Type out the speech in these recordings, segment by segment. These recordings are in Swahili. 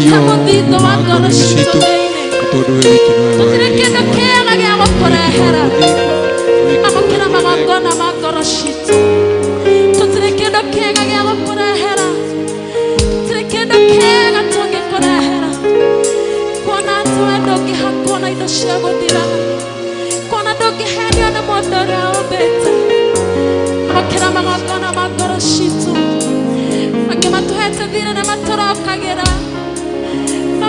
Kamodito wangoro shito deine. Tutirikendo kenga gamo korehera. Amokina magona magoro shito. Tutirikendo kenga gamo korehera. Tutirikendo kenga tonge korehera. Kona tuendo gihakona ino shago dira. Kona dogi hedi ona modore obete. Amokina magona magoro shito. Magema tuhete dira na matoro kagera.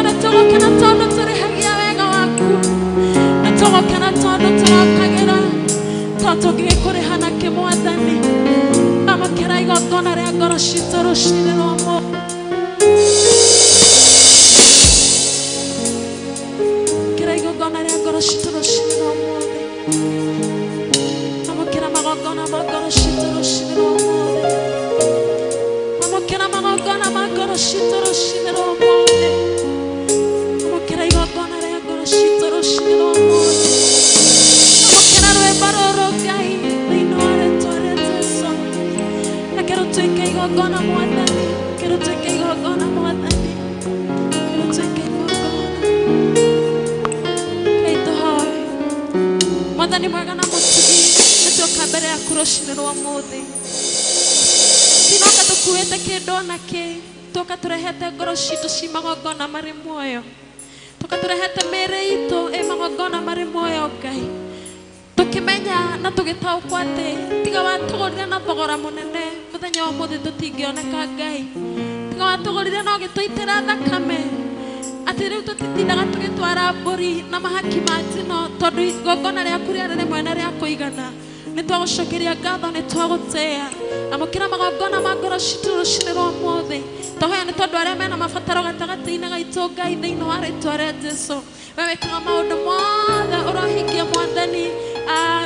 Natoro kana tono tori hagia wega waku. Natoro kana tono tori kagera. Tato ge kore hana ke moadani. Ama kera igo gona re agora shitoro shire no amo. Kera igo gona re agora shitoro shire no amo. Ama kera magona magora shitoro shire no amo. Ama kera magona magora shitoro shire no amo. Gonna more than me. Quiero te que yo gonna more than me. Quiero te que yo gonna. Keito hai. Madani magana mutigi. Eto kabere akuroshine no amode. Sino kato kueta ke dona ke. Toka turehete goroshito shimago gonna mare moyo. Toka turehete mereito e mago gonna mare moyo kai. Tukimenya na tugitau kwate. Tiga watogorira na thogora munene. Muthenya wa mothe tutingioneka Ngai. Tiga watugorire no gituitira thakame. Ati riu tutitindaga tugitwara mburi na mahaki matino tondu igongona riaku riarĩ rĩmwe na rĩa kũigana. Nĩtwagũcokeria ngatho, nĩtwagũtĩĩa. Amũkĩra magongona ma ngoro citũ rũcinĩ rwa ũmũthĩ. Tũhoya nĩ tondũ arĩa mena mabataro gatagatĩ-inĩ gaitũ Ngai thĩinĩ wa rĩĩtwa rĩa Jesũ. We wĩkaga maũndũ mothe ũrohingia Mwathani.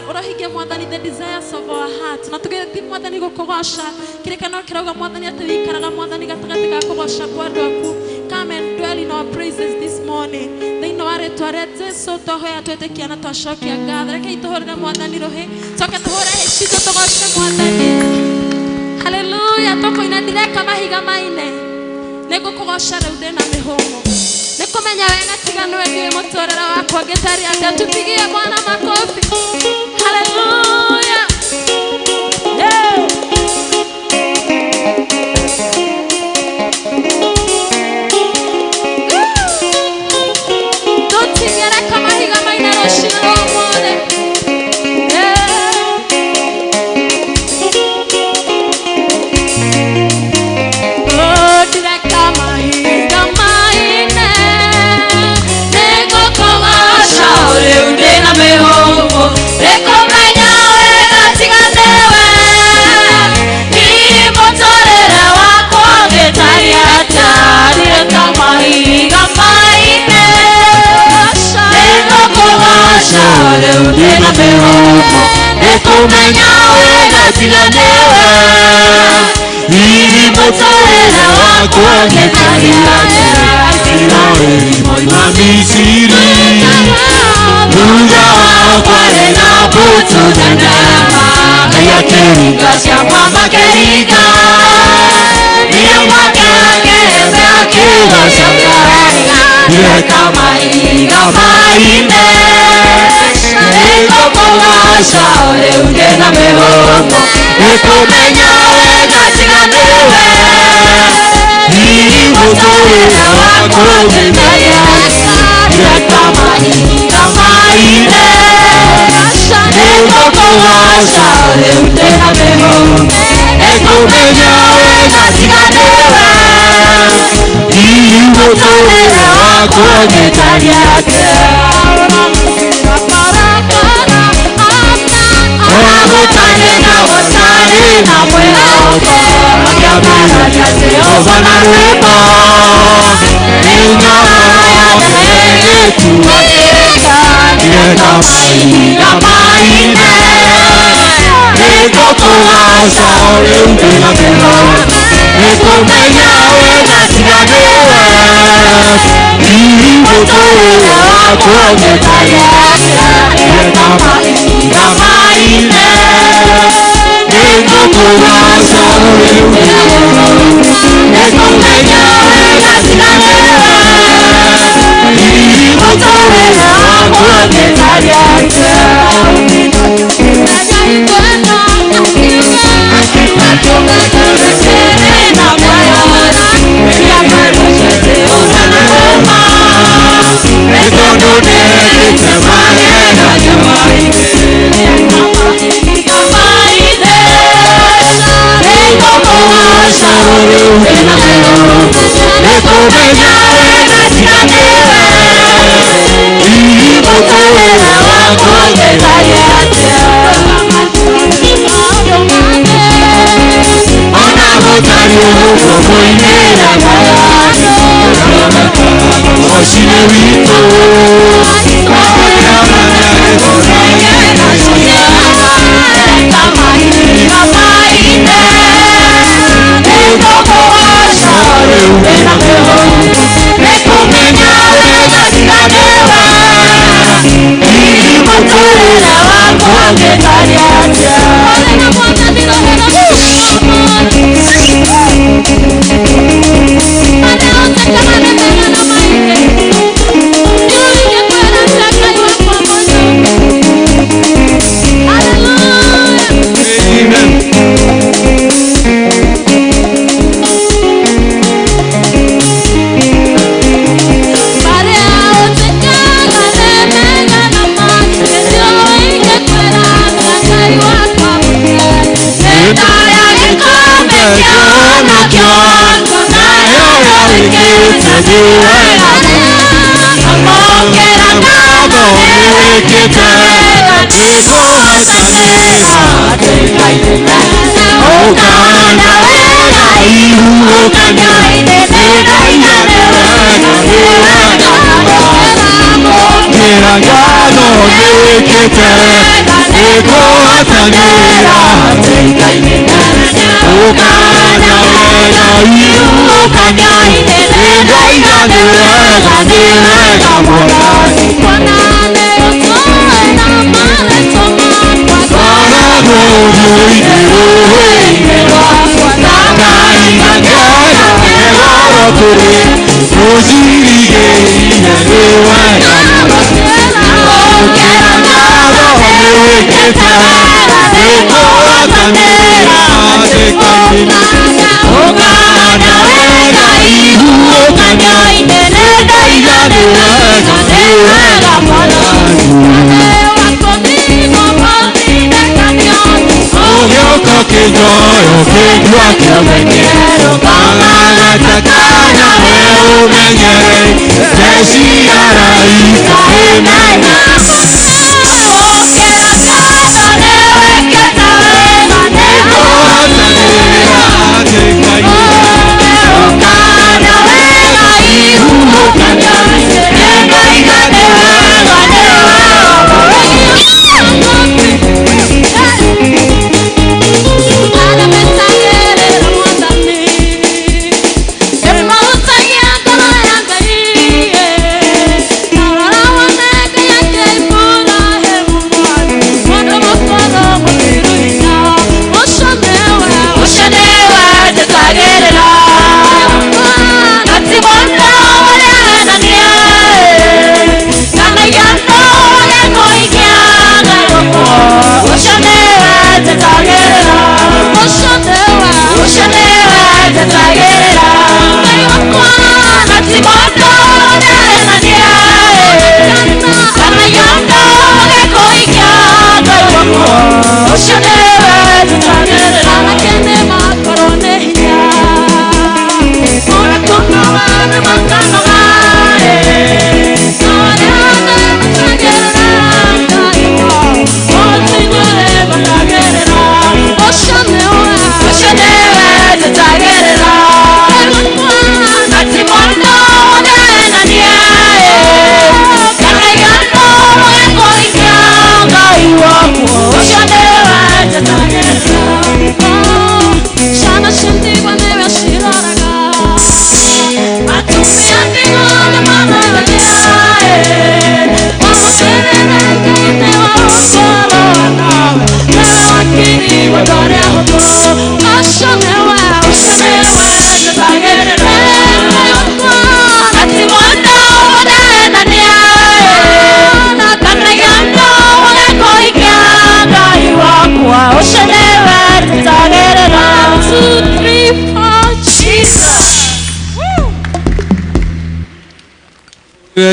Ũrohingia Mwathani the desires of our heart. Na tũgĩthiĩ Mwathani gũkũgoca. Kĩrĩkanĩro kĩrauga Mwathani atĩ wĩikaraga Mwathani gatagatĩ ga kũgoca kwa andũ aku. Come and dwell in our praises this morning. Thĩinĩ wa rĩĩtwa rĩa Jesũ tũhoya twĩtĩkia na twacokia ngatho. Rekei tũhũrĩre Mwathani rũhĩ. Coke tũhũre hĩcitũ tũgoce Mwathani. Hallelujah. Tũkũina ndireka mahiga maine. Nĩngũkũgoca rĩu ndĩna mĩhũmũ. Nĩkũmenya wega tiga nĩwe ndiũĩ mũtũũrĩre wakwa ngĩtariĩ atĩa. Tũtigie Bwana makofi. Hallelujah. Kumenya wega tiganewe nilipotolera wako ngetaria Israeli mwana Misiri Munga wakwale na putu zanama Kaya keriga siamwa makeriga Niya wakageze akiwa shangariga Niya kamaiga maine Eko kumasha ole ungena mehomo Eko menya wega tiganewe Nilipotolera wako ngetaria Eko mahiga maine Eko kumasha ole ungena mehomo Eko menya wega tiganewe Nilipotolera wako ngetaria na mwela oko Makiamana jase ovana rwebo Ninga ya negetu Nireka mahiga maine Eko kuhasa ole ungena melo Eko menya wega tiganewe Nilipotolera wako ngetaria Nireka mahiga maine Eko kuhasa ole ungena melo Eko menya wega tiganewe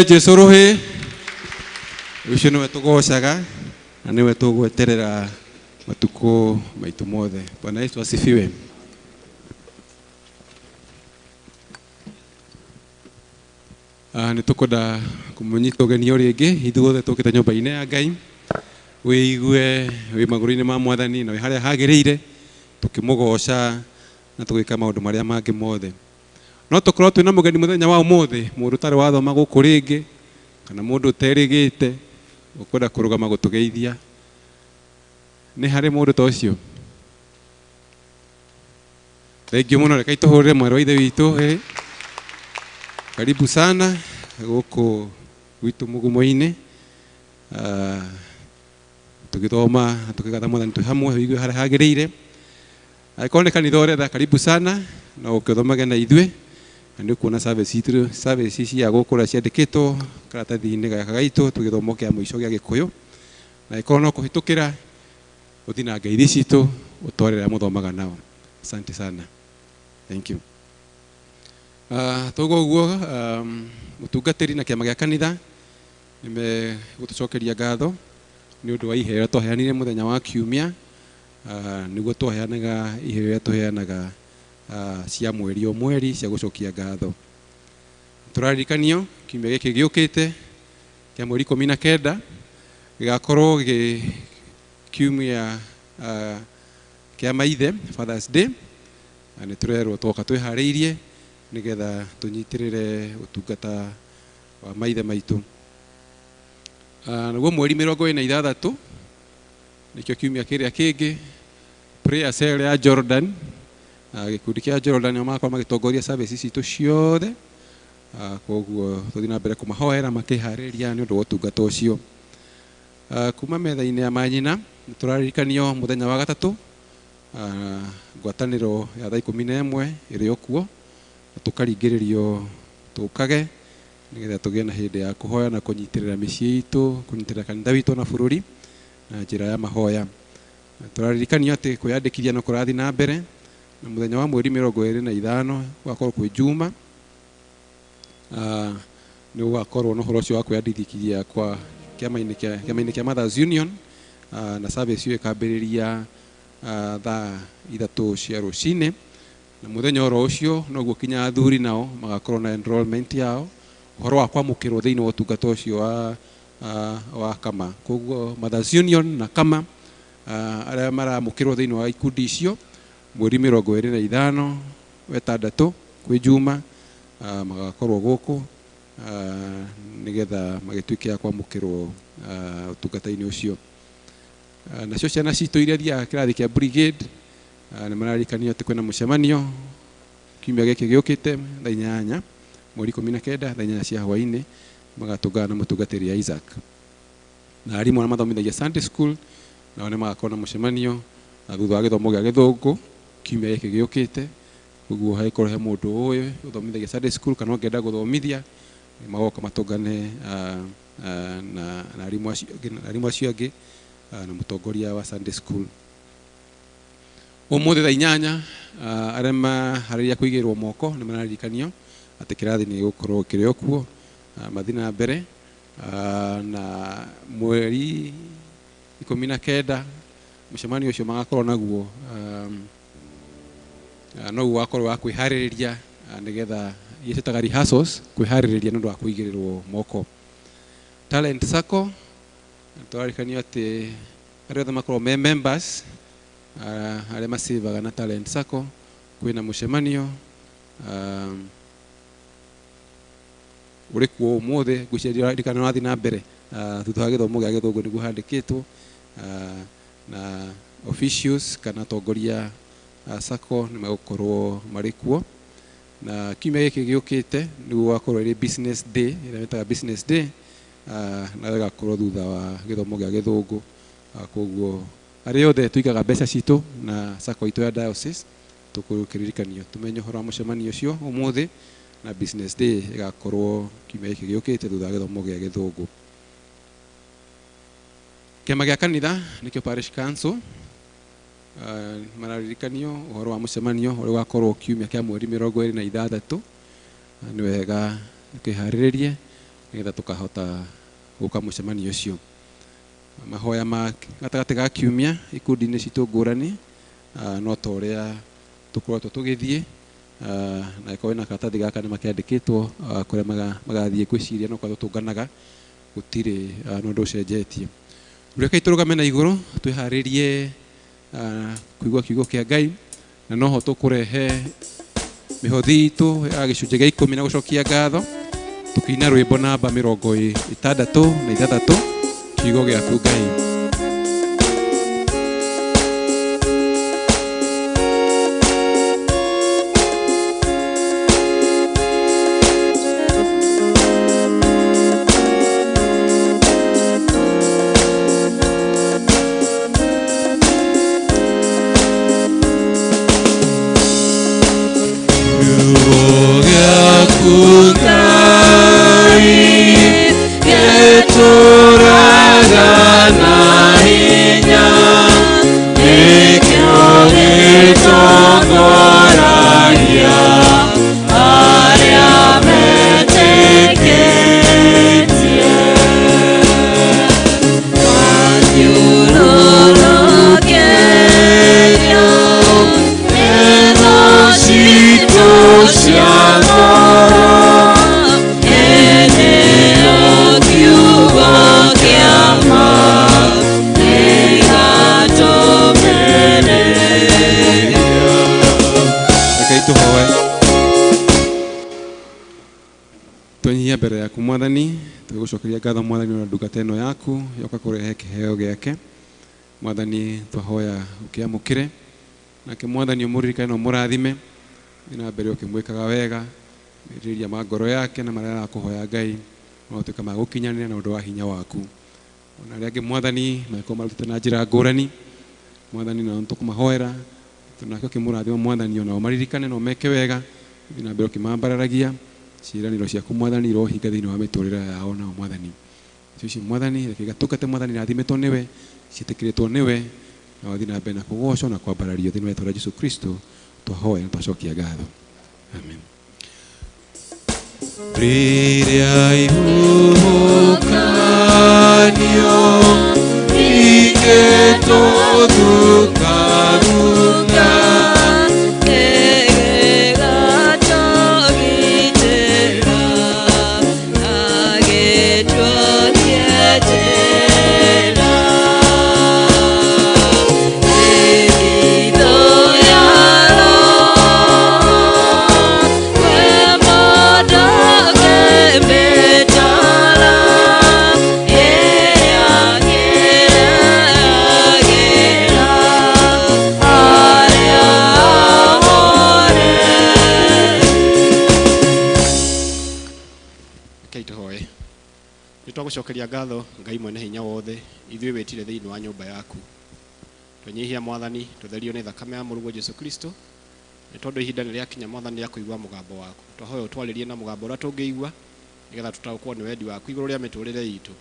Jesu rohe ucio niwe tugocaga na niwe tugweterera matuko maitu mothe. Bwana Yesu asifiwe. Nĩ tũkwenda kũmũnyita ũgeni ũrĩa ũngĩ ithuothe tũkĩte nyũmba-inĩ ya Ngai wĩigue wĩ magũrũ-inĩ ma Mwathani na wĩ harĩa hagĩrĩire tũkĩmũgoca na tugika maundu maria mangi mothe no tukorwo twina mugeni muthenya wa umuthi mundu tari wathoma guku ringi kana mundu uterigite ukwenda kurugama gutugeithia ni hari mundu ta ucio thengiu muno reka ituhurire mwero ithe witu karibu sana guku witu mugumo-ini tugithoma tukigatha mwathani twi hamwe wigue haria hagiriire aikorwo ni kanitha uretha karibu sana no ukithomage na ithue na nĩ kuona service cia gũkũra ciandĩkĩtwo karatathi-inĩ gaka gaitũ tũgĩthomo kĩa mũico gĩa Gĩkũyũ na ikorwo no kũhĩtũkĩra ũthi na ngeithi citũ ũtwarĩra mũthomaga nao. Asante sana. Thank you. Togo ũguo mũtungatĩri na kĩama gĩa kanitha nĩme gũtũcokeria ngatho nĩ ũndũ wa iheo twaheanire mũthenya wa kiumia nĩguo twaheanaga iheo tũheanaga cia mweri o mweri cia gucokia ngatho. Turarikanio kiumia giki giukite kia mweri 19 gigakorwo kiumia kia maithe Father's Day na turerwo twoka twihariirie nigetha tunyitirire utungata wa maithe maitu. Naguo mweri 26 nikio kiumia kiria kingi prayer cell ya Jordan gikundi kia Jordan makwa magitongoria services citu ciothe koguo tuthi na mbere kumahoera makihariria ni undu wa utungata ucio. Kuma metha-ini ya manyina turarikanio muthenya wa gatatu ngwataniro ya thaa 11 iri okuo tukaringiririo tukage nigetha tugie na hindi ya kuhoya na kunyitirira micii itu kunyitirira kanitha witu na bururi na njira ya mahoya. Turarikanio ati kwiyandikithia no kurathi na mbere na muthenya wa mweri 25 gwakorwo kwi juma ni gwakorwo no horo cio wa kwiyandikithia kwa kiama-ini kia Mothers Union na service iyo ikambiriria thaa 3 cia rucini na muthenya oro ucio no gukinya athuri nao magakorwo na enrollment yao horo wa kwamukirwo thiini wa utungata ucio wa kama. Koguo Mothers Union na kama aria maramukirwo thiini wa ikundi icio mweri 25 wetandatũ kwi juma magakorwo guku nigetha magituike ya kwamukirwo utungata-ini ucio. Nacio ciana citu iria thia kirathi kia brigade ni mararikanio ati kwina mucemanio kiumia giki giukite thaa 8 mweri 19 thaa 8 cia hwaini magatungana na mutungatiri ya Isaac na arimu na mathomithagia Sunday school nao ni magakorwo na mucemanio thutha wa githomo gia Githũngũ kiumia giki giukite. Koguo haikorwo he mundu uyu uthomithagia Sunday school kana ungenda guthomithia magoka matungane na arimu acio angi na mutongoria wa Sunday school. Umuthi thaa 8 aria mahariria kuigirwo moko ni mararikanio ati kirathi ni gukorwo kiri okuo mathi na mbere na mweri 19 mucemanio ucio magakorwo naguo no wakorwo wa kwihariria nigetha yetetaga rehearsals kwihariria nundu wa kuigirirwo moko. Talent Sacco turarikanio ati aria othe makorwo me members aria masivaga na Talent Sacco kwina mucemanio uri kuo umuthi ngwiciria wathi na mbere thutha wa githomo gia Githũngũ niguo handikitwo na officials kana atongoria Sacco ni magukorwo mari kuo na kiumia giki giukite niguo gwakorwo iri business day ira metaga business day na gakorwo thutha wa githomo gia Githũngũ. Koguo aria othe tuigaga mbeca citu na Sacco itu ya diocese tukurikirikanio tumenye horo wa mucemanio ucio umuthi na business day igakorwo kiumia giki giukite thutha wa githomo gia Githũngũ. Kiama gia kanitha nikio parish council mararikanio uhoro wa mucemanio uri wakorwo kiumia kia mweri 26 ni wega kiharirie nigetha tukahota guka mucemanio ucio. Mahoya ma gatagati ga kiumia ikundi-ini citu ngurani no ta uria tukoretwo tugithie na ikorwo na karatathi gaka ni makiandikitwo kuria magathie gwiciria no kwa tutunganaga gutiri nundu ucenjetie. Reke turugame na iguru twiharirie kuigua kiugo kia Ngai na noho tukurehe mihothi itu ya gicunjĩ gĩa 10 na gucokia ngatho tukina rwĩmbo namba 66 kiugo gĩaku Ngai. Mbere yaku Mwathani tugucokeria ngatho Mwathani na ndungata ĩno yaku yoka kurehe kĩheo gĩake Mwathani twahoya ukiamukire nake Mwathani umuririkane na mũrathime na mbere ukimwikaga wega miriria magoro yake na marĩa arakuhoya Ngai no tuka magukinyanĩra na ũndũ wa hinya waku ona rĩngĩ Mwathani maiko marutĩte na njĩra ngũrani Mwathani na tukumahoera tunake ukimũrathima Mwathani ona umaririkane na umeke wega na mbere ukimambararagia ciiranĩro ciaku Mwathani irohinga thĩinĩ wa mĩtũrĩre yao na Mwathani icio Mwathani reke gatukate Mwathani rathimetwo niwe ciĩtĩkĩrĩtwo niwe na wathi na mbere na kũgocwo na kwambarario thĩinĩ wa rĩĩtwa rĩa Jesũ Kristo twahoya na twacokia ngatho amen. Rĩrĩa ihuhũkanio ingĩtũthũkaga gucokeria ngatho Ngai mwene hinya wothe ithuĩ wetire thĩinĩ wa nyũmba yaku twanyihia Mwathani tutherio nĩ thakame ya mũrũguo Jesũ Kristo nĩ tondũ ihinda nĩ rĩakinya Mwathani rĩa kũigua mũgambo waku twahoya ũtwarĩrie na mũgambo ũrĩa tũngĩigua nĩgetha tũtaũkwo nĩ wendi waku igũrũ rĩa mĩtũrĩre itũ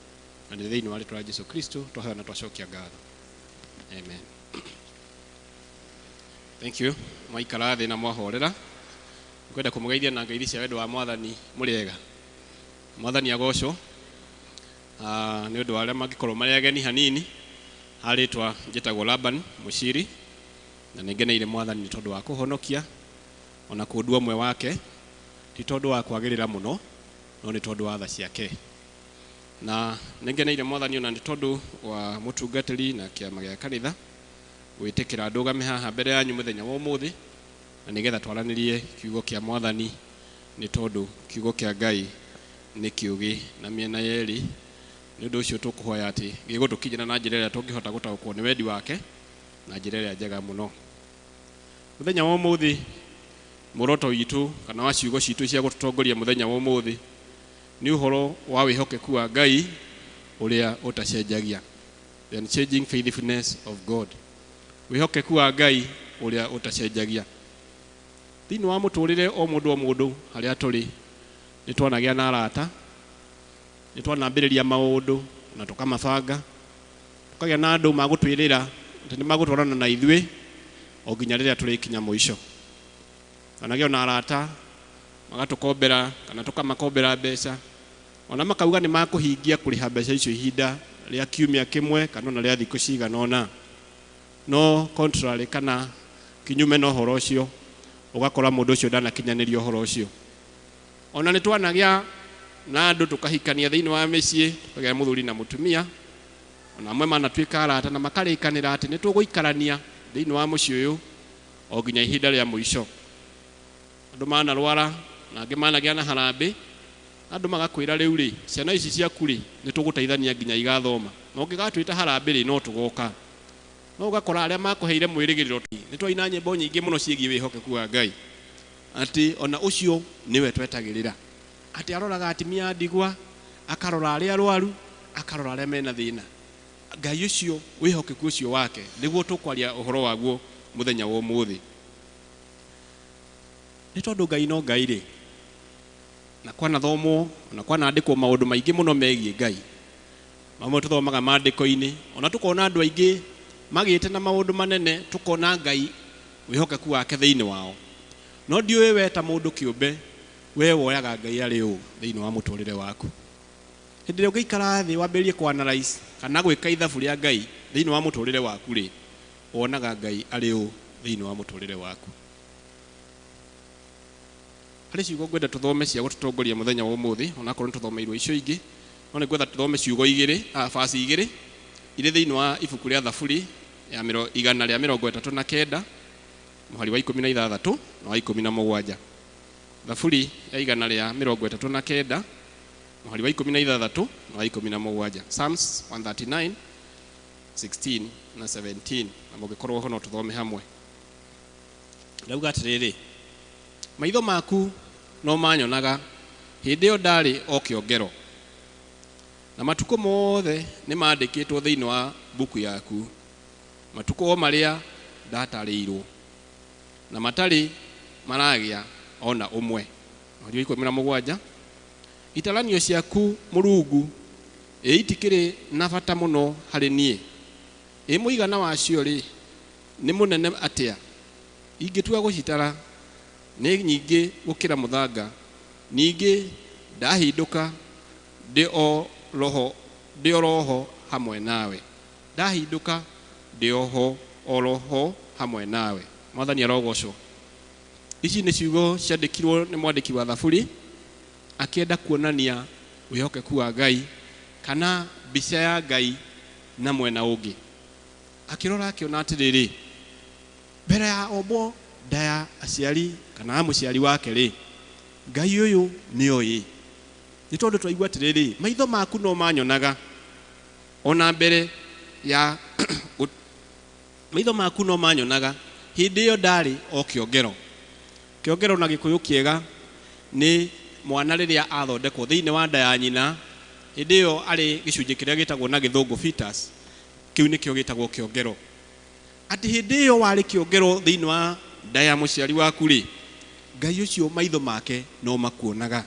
na nĩ thĩinĩ wa rĩĩtwa rĩa Jesũ Kristo twahoya na twacokia ngatho amen. Thank you mwaikara thĩ na mwahorera ngwenda kũmũgeithia na ngeithi cia wendo wa Mwathani mũrĩega Mwathani agocwo nĩ ũndũ wa arĩa mangĩkorwo marĩ ageni hanini harĩtwa njĩtagwo Laban Mũciri na nĩngeneire Mwathani tondũ wa kũhonokia ona kũndua ũmwe wake ti tondũ wa kwagĩrĩra mũno no nĩ tondũ wa tha ciake na nĩngeneire Mwathani ona nĩ tondũ wa mũtungatĩri na kĩama gĩa kanitha gwĩtĩkĩra ndũgame haha mbere yanyu mũthenya wa ũmũthĩ na nĩgetha twaranĩrie kiugo kĩa Mwathani nĩ tondũ kiugo kĩa Ngai nĩ kĩũgĩ na mĩena yerĩ nĩ ũndũ ũcio tũkũhoya atĩ gĩgũtũkinyĩra na njĩra ĩrĩa tũngĩhota gũtaũkwo nĩ wendi wake na njĩra ĩrĩa njega mũno mũthenya wa ũmũthĩ muoroto witũ kana wa ciugo citũ cia gũtũtongoria mũthenya wa ũmũthĩ nĩ ũhoro wa wĩhokeku wa Ngai ũrĩa ũtacenjagia the unchanging faithfulness of God wĩhokeku wa Ngai ũrĩa ũtacenjagia thĩinĩ wa mũtũrĩre o mũndũ harĩa tũrĩ nĩ twanagĩa na arata nĩ twanambĩrĩria maũndũ na tũkamabanga tukagĩa na andũ magũtwĩrĩra atĩ nĩ magũtwarana na ithuĩ o nginya rĩrĩa tũrĩkinya mũico twanagĩa na arata magatũkombera kana tũkamakombera mbeca ona makauga nĩ makũhingia kũrĩha mbeca icio ihinda rĩa kiumia kĩmwe kana ona rĩa thikũ cigana ona no contrary kana kinyume na ũhoro ũcio ũgakora mũndũ ũcio ndanakinyanĩria ũhoro ũcio ona nĩ twanagĩa na andũ tũkahikania thĩinĩ wa mĩciĩ tukagĩa mũthuri na mũtumia ona amwe manatuĩka arata na makarĩkanĩra atĩ nĩ tũgũikarania thĩinĩ wa mũciĩ ũyũ o nginya ihinda rĩa mũico. Andũ manarwara na angĩ managĩa na harambĩ, andũ magakwĩra rĩu rĩ, ciana ici ciaku rĩ nĩ tũgũteithania nginya igathoma, na ũngĩgatwĩta harambĩ rĩ no tũgoka. No ũgakora arĩa makũheire mwĩrĩgĩrĩro nĩ twaina nyĩmbo nyingĩ mũno ciĩgiĩ wĩhokeku wa Ngai, atĩ ona ũcio nĩwe twetagĩrĩra, atĩ aroraga atimia a ndigwa, akarora arĩa arwaru, akarora arĩa mena thĩna. Ngai ũcio, wĩhokeku ũcio wake nĩguo tũkwaria ũhoro waguo mũthenya wa ũmũthĩ. Nĩ tondũ Ngai no Ngai rĩ, na kwanathomwo na kwanandĩkwo maũndũ maingĩ mũno megiĩ Ngai. Mamwe tũthomaga maandĩko-inĩ, ona tũkona andũ aingĩ magĩte na maũndũ manene, tũkona Ngai wĩhokeku wake thĩinĩ wao. No ndiũĩ we ta mũndũ kĩũmbe, we woyaga Ngai arĩ ũũ thĩinĩ wa mũtũrĩre waku. Hĩndĩ ĩrĩa ũngĩikara thĩ wambĩrĩrie kũ-analyze kana gwĩka ithabu rĩa Ngai thĩinĩ wa mũtũrĩre waku rĩ, wonaga Ngai arĩ ũũ thĩinĩ wa mũtũrĩre waku. Harĩ ciugo ngwenda tũthome cia gũtũtongoria mũthenya wa ũmũthĩ, onakorwo nĩ tũthomeirwo icio ingĩ, no nĩ ngwenda tũthome ciugo basi igĩrĩ irĩ thĩinĩ wa ibuku rĩa Thaburi ya 139 mũhari wa 16 na wa 17. Thaburi ya 139 mũhari wa 16 na wa 17. Psalms 139, 16 na 17. Na mũngĩkorwo ho no tũthome hamwe. Ndauga atĩrĩrĩ, maitho maku no manyonaga hĩndĩ ĩyo ndarĩ o kĩongero, na matukũ mothe nĩ mandĩkĩtwo thĩinĩ wa buku yaku, matukũ o marĩa ndatarĩirwo, na matarĩ maragĩa ona ũmwe. Mweri wa 17. Itaranio ciaku Mũrungu itikĩrĩ na bata mũno harĩ niĩ, mũigana wacio rĩ nĩ mũnene atĩa, ingĩtua gũcitara nĩ nyingĩ gũkĩra mũthanga. Ningĩ ndahindũka ndĩ o roho hamwe nawe, ndahindũka ndĩ o roho hamwe nawe. Mwathani arogocwo. Ici nĩ ciugo ciandĩkirwo nĩ mwandĩki wa Thaburi akĩenda kuonania wĩhokeku wa Ngai kana mbica ya Ngai na mwena ũngĩ, akĩrora akĩona atĩrĩrĩ, mbere ya ombo nda ya aciari kana mũciari wake rĩ, Ngai ũyũ nĩoĩ. Nĩ tondũ twaigua atĩrĩrĩ, maitho maku no manyonaga ona mbere ya maitho maku no manyonaga hĩndĩ ĩyo ndarĩ o kĩongero. Kĩongero na Gĩkũyũ kĩega nĩ mwana rĩrĩa athondekwo thĩinĩ wa nda ya nyina, hĩndĩ ĩyo arĩ gĩcunjĩ kĩrĩa gĩtagwo na Gĩthũngũ fetus, kĩu nĩkĩo gĩtagwo kĩongero. Atĩ hĩndĩ ĩyo warĩ kĩongero thĩinĩ wa nda ya mũciari waku rĩ, Ngai ũcio maitho make no makuonaga.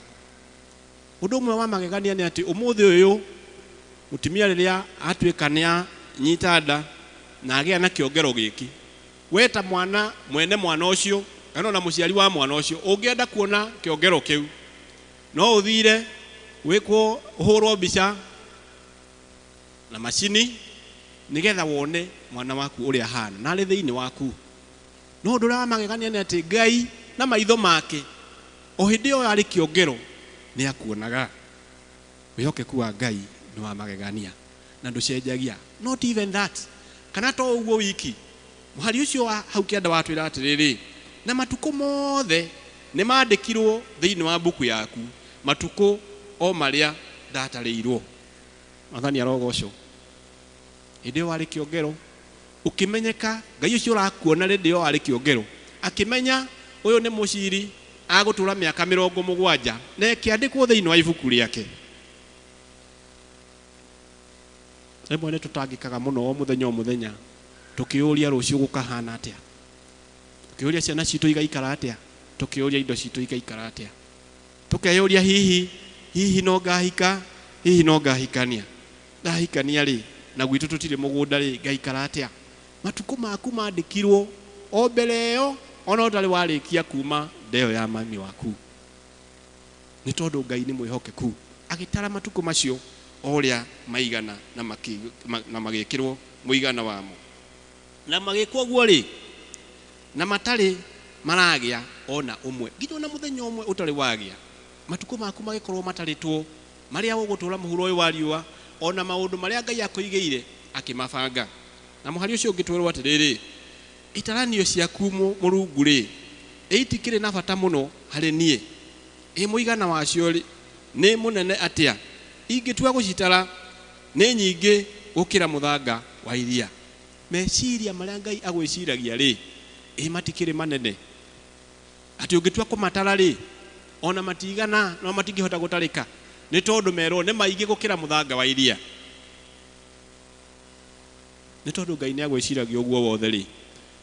Ũndũ ũmwe wa magegania nĩ atĩ ũmũthĩ ũyũ mũtumia rĩrĩa atuĩka nĩ anyita nda na agĩa na kĩongero gĩkĩ, we ta mwana mwene mwana ũcio kana na mũciari wa mwana ũcio, ũngĩenda kuona kĩongero kĩu no ũthire wĩkwo ũhũrwo mbica na macini nĩgetha wone mwana waku ũrĩa hana na arĩ thĩinĩ waku. No ũndũ ũrĩa wa magegania nĩ atĩ Ngai na maitho make o hĩndĩ ĩyo arĩ kĩongero nĩ akuonaga. Wĩhokeku wa Ngai nĩ wa magegania na ndũcenjagia. Not even that, kana to ũguo wiki, mũhari ũcio wa hau kĩanda watwĩra atĩrĩrĩ, na matukũ mothe nĩ mandĩkirwo thĩinĩ wa buku yaku, matukũ o marĩa ndatarĩirwo. Mwathani arogocwo. Hĩndĩ ĩyo warĩ kĩongero ũkĩmenyeka, Ngai ũcio ũrakuona hĩndĩ ĩyo warĩ kĩongero, akĩmenya ũyũ nĩ mũciri agũtũra mĩaka 70 na kĩandĩkwo thĩinĩ wa ibuku rĩake. Rĩmwe nĩ tũtangĩkaga mũno o mũthenya tũkĩũria rũciũ gũkahana atĩa, tũkĩũria ciana citũ igaikara atĩa, tũkĩũria indo citũ igaikara atĩa, tũkeyũria hihi no ngahika, hihi no ngahikania, ndahikania rĩ na gwitũ tũtirĩ mũgũnda rĩ ngaikara atĩa. Matukũ maku mandĩkirwo o mbere ĩyo ona ũtarĩ warĩkia kuma ndeyo ya mami waku. Nĩ tondũ Ngai nĩ mwĩhokeku, agĩtara matukũ macio ũrĩa maigana na magĩkĩrwo mũigana wamo, na magĩkwo guo rĩ na matarĩ maragĩa ona ũmwe, nginya ona mũthenya ũmwe ũtarĩ wagĩa. Matukũ maku magĩkorwo matarĩtwo marĩa ũgũtũra mũhuro ũyũ wa riũa, ona maũndũ marĩa Ngai akũigĩire akĩmabanga. Na mũhari ũcio ũngĩtwĩrwo atĩrĩrĩ, itaranio ciaku Mũrungu rĩ itikĩrĩ na bata mũno harĩ niĩ mũigana wacio rĩ nĩ mũnene atĩa ingĩtua gũcitara nĩ nyingĩ gũkĩra mũthanga wa iria. Meciria marĩa Ngai agwĩciragia rĩ matikĩrĩ manene atĩ ũngĩtua kũmatara rĩ ona matigana no matingĩhota gũtarĩka nĩ tondũ merwo nĩ maingĩ gũkĩra mũthanga wa iria. Nĩ tondũ Ngai nĩ agwĩciragia ũguo wothe rĩ